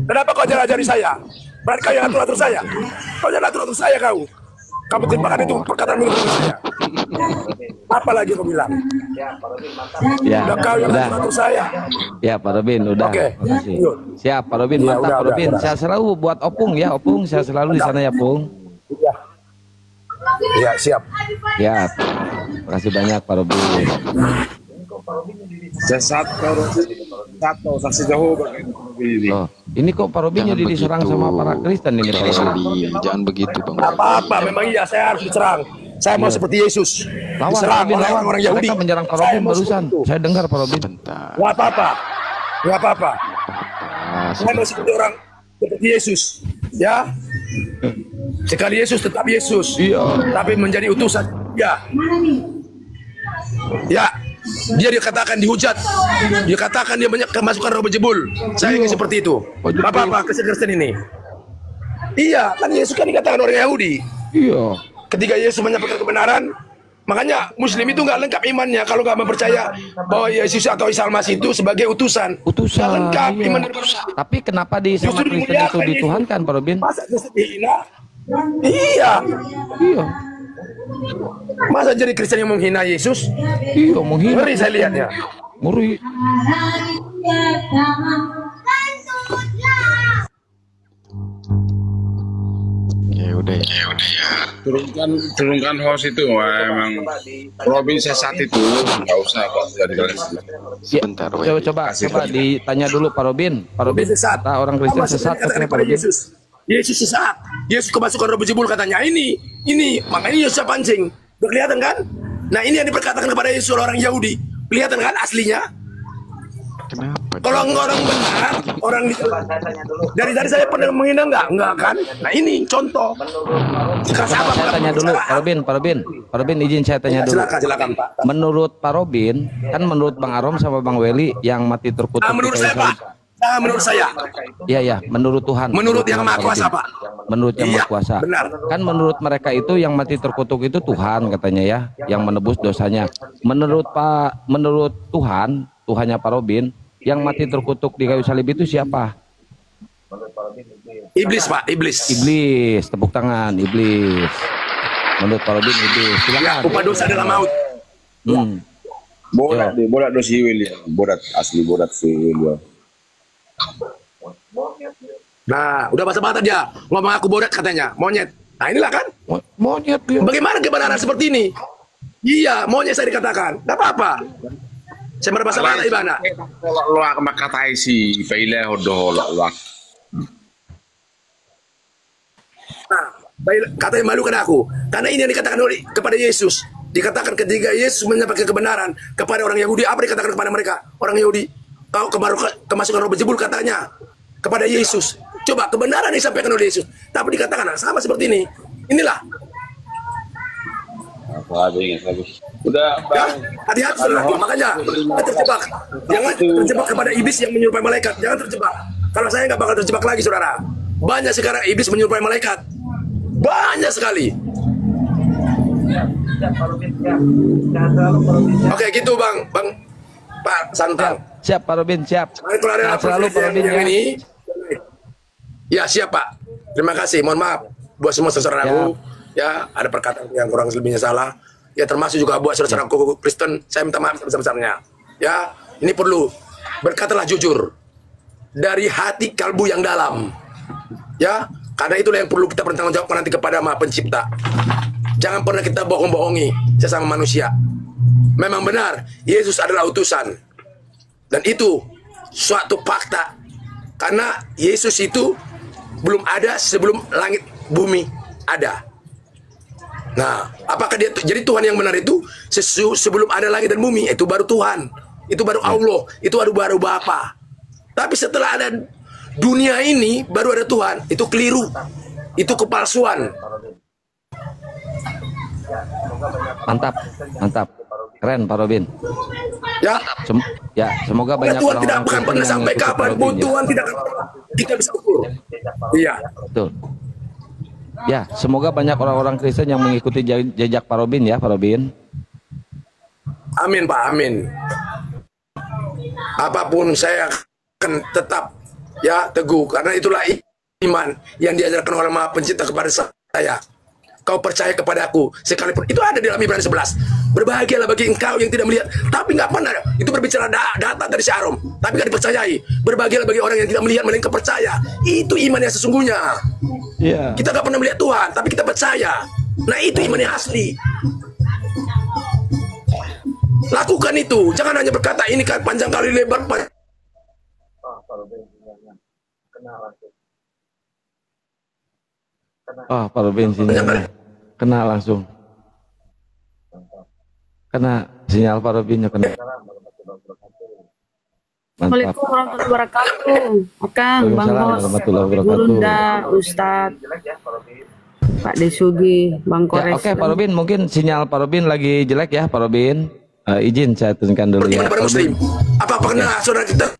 Kenapa kau ajari saya? Berarti kau yang atur saya. Kau yang atur saya kau. Kamu timpakan itu perkataan milik saya. Apa lagi kau bilang? Ya, Udah kau yang udah. atur saya. Ya, Pak Robin, udah. Oke. Makasih. Yuk. Siap, Pak Robin, Ya, mantap, udah, Pak udah, Robin. udah. Saya selalu buat Opung ya, Opung. Saya selalu di sana ya, Pung. Iya, siap. Ya, makasih banyak, Pak Robin. Satu saksi jauh begini. Loh, ini kok Pak Robin jadi diserang sama para Kristen ini, Pak Robin? Jangan begitu, Bang. Apa-apa, memang iya saya harus diserang. Saya mau seperti Yesus. Lawan, Diserang Robin, oleh lawan. orang Yahudi. Mereka menyerang Pak Saya Robin mau barusan. seperti itu. Saya dengar, Pak Robin. Bentar. Nggak apa-apa. Nggak apa-apa. Ah, Saya mau seperti orang seperti Yesus. Ya. Sekali Yesus tetap Yesus. Iya. Tapi menjadi utusan. Ya. Ya. Dia dikatakan dihujat. Dia katakan dia banyak kemasukan roh bejebul. Saya ingin seperti itu. Apa-apa Kristen ini. Iya, kan Yesus kan dikatakan orang Yahudi. Iya. Ketika Yesus menyampaikan kebenaran, makanya Muslim itu nggak lengkap imannya kalau nggak mempercaya bahwa Yesus atau Isa Al-Masih itu sebagai utusan. Utusan. Nggak lengkap Iya. iman. Tapi kenapa di sama Justru Kristen itu dimuliakan dituhankan, Pak Robin? Masa Kristen dihina? Iya. Iya. Masa jadi Kristen yang menghina Yesus? Iya, menghina. Ngeri saya lihatnya. Ngeri. Ya udah ya. Turunkan host itu. Wah, emang Robin sesat itu nggak usah kok jadi kalian. Sebentar, Coba ditanya dulu Pak Robin. Pak Robin, Sesat. kata orang Kristen Apa sesat katakan katanya Pak kepada Robin. Yesus. Yesus sesat. Yesus kemasukan roh bejebul katanya. Ini. Makanya Yesus pancing. Udah kelihatan kan? Nah ini yang diperkatakan kepada Yesus oleh orang Yahudi. Kelihatan kan aslinya? Kenapa? Kalau orang benar, orang dari tadi saya pernah menghina enggak kan? Nah ini contoh. Keras apa? Saya tanya dulu, Pak Robin, izin saya tanya dulu. Silakan Pak. Menurut Pak Robin, kan menurut Bang Arom sama Bang Weli yang mati terkutuk Menurut di saya kayu Pak. salib. Menurut saya. Iya, menurut Tuhan. Menurut yang Tuhan, Maha Pak Kuasa Robin. Pak. Menurut yang Iya, Maha Kuasa. benar. Kan menurut mereka itu yang mati terkutuk itu Tuhan katanya ya, yang menebus dosanya. Menurut Tuhan, Tuhannya Pak Robin, yang mati terkutuk di kayu salib itu siapa? Iblis Pak, iblis. Iblis, tepuk tangan, iblis. Menurut Pak Robin iblis. Ya, Silakan. upah dosa adalah maut. Bodat do si William. Bodat asli bodat si William. Nah, udah basa-basa dia. Ngomong aku bodat katanya, monyet. Nah inilah kan. Monyet dia. Bagaimana kebenaran seperti ini? Iya, monyet saya dikatakan. Gak apa-apa. Saya berbahasa-bahasa ibana. Lo makatai si Faile hodo lo. Nah, katanya malukan aku. Karena ini yang dikatakan oleh kepada Yesus. Dikatakan ketika Yesus menyampaikan kebenaran kepada orang Yahudi, apa dikatakan kepada mereka? Orang Yahudi, kau kemasukan roh bejebul katanya kepada Yesus. Coba kebenaran yang disampaikan oleh Yesus. Tapi dikatakan sama seperti ini. Inilah. Udah, Ya, hati-hati saudaraku. Makanya jangan terjebak. Jangan terjebak kepada iblis yang menyerupai malaikat. Jangan terjebak. Kalau saya nggak bakal terjebak lagi, saudara. Banyak sekarang iblis menyerupai malaikat. Banyak sekali. Oke, gitu Bang Pak Santang. Siap Pak Robin, siap. Kalau ada Sehat selalu Pak Robin yang ya. ini, ya siap Pak. Terima kasih. Mohon maaf buat semua saudaraku. Ya, ada perkataan yang kurang lebihnya salah. Ya, termasuk juga buat saudaraku Kristen. Saya minta maaf sebesar-besarnya. Ya, ini perlu berkatalah jujur. dari hati kalbu yang dalam. Ya, karena itulah yang perlu kita bertanggung jawab nanti kepada Maha Pencipta. Jangan pernah kita bohong-bohongi sesama manusia. Memang benar, Yesus adalah utusan. Dan itu suatu fakta. Karena Yesus itu belum ada sebelum langit bumi ada. Nah, apakah dia jadi Tuhan yang benar itu sebelum ada langit dan bumi, itu baru Tuhan, itu baru Allah, itu baru Bapa. Tapi setelah ada dunia ini baru ada Tuhan, itu keliru, itu kepalsuan. Mantap, mantap, keren Pak Robin. Ya, Semoga banyak Tuhan tidak akan pernah sampai kapan pun Tuhan tidak akan kita bisa ukur. Iya, betul. Ya, semoga banyak orang-orang Kristen yang mengikuti jejak Pak Robin ya, Pak Robin. Amin Pak, amin. Apapun saya akan tetap ya teguh, karena itulah iman yang diajarkan oleh Maha Pencipta kepada saya. Kau percaya kepada aku sekalipun, itu ada di dalam Ibrani 11. Berbahagialah bagi engkau yang tidak melihat, tapi nggak pernah itu berbicara data dari si Arom, tapi nggak dipercayai. Berbahagialah bagi orang yang tidak melihat melainkan percaya. Itu iman yang sesungguhnya. Yeah. Kita nggak pernah melihat Tuhan, tapi kita percaya. Nah, itu iman yang asli. Lakukan itu, jangan hanya berkata ini kan panjang kali lebar. Pak Robin sinyalnya kena langsung. Kena sinyal Pak Robinnya kena. Assalamualaikum warahmatullahi wabarakatuh. Akang, Bang Hos, Gurunda, Ustadz, Pak Desugi, Bang Kores. Oke, Pak Robin, mungkin sinyal Pak Robin lagi jelek ya, Pak Robin. Izin saya turunkan dulu ya. Apa pernah saudara kita?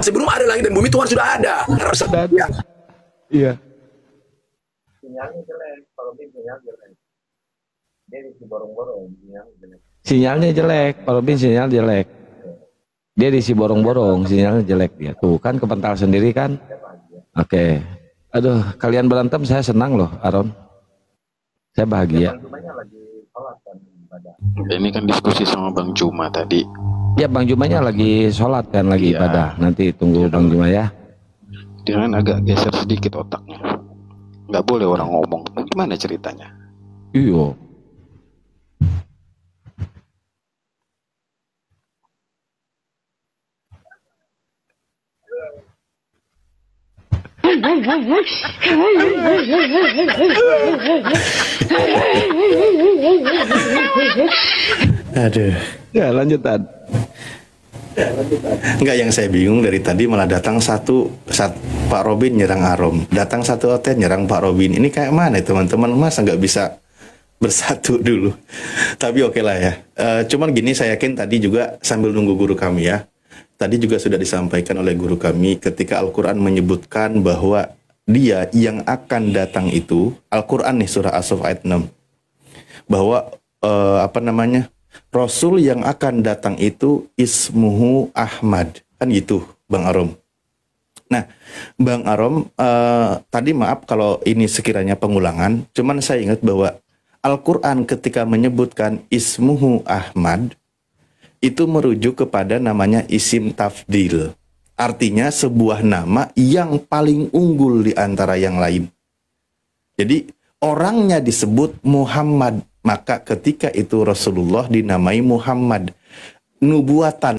Sebelum ada langit dan bumi, Tuhan sudah ada. Ya. Iya. Sinyalnya jelek, Pak Robin sinyalnya jelek. Dia di borong-borong, sinyalnya jelek. Sinyalnya jelek, Pak Robin sinyal jelek. Dia diisi borong-borong, sinyalnya jelek dia. Tuh kan kepental sendiri kan. Oke. Aduh, kalian berantem saya senang loh, Aron. Saya bahagia. Ini kan diskusi sama Bang Juma tadi. Ya, Bang Jumanya lagi sholat kan, lagi ibadah. Nanti tunggu Bang Juma ya. Dia kan agak geser sedikit otaknya. Nggak boleh orang ngomong. Gimana ceritanya? Iya. Aduh. Ya, lanjutan. Enggak, yang saya bingung dari tadi malah datang satu Pak Robin nyerang Arom, datang satu OT nyerang Pak Robin. Ini kayak mana teman-teman, masa nggak bisa bersatu dulu? Tapi oke lah ya. Cuman gini, saya yakin tadi juga sambil nunggu guru kami ya. Tadi juga sudah disampaikan oleh guru kami ketika Al-Quran menyebutkan bahwa dia yang akan datang itu, Al-Quran nih surah As-Saff ayat 6, bahwa Rasul yang akan datang itu ismuhu Ahmad, kan gitu Bang Arom. Nah Bang Arom, tadi maaf kalau ini sekiranya pengulangan, cuman saya ingat bahwa Al-Quran ketika menyebutkan ismuhu Ahmad itu merujuk kepada namanya isim tafdil, artinya sebuah nama yang paling unggul di antara yang lain. Jadi orangnya disebut Muhammad, maka ketika itu Rasulullah dinamai Muhammad. Nubuatan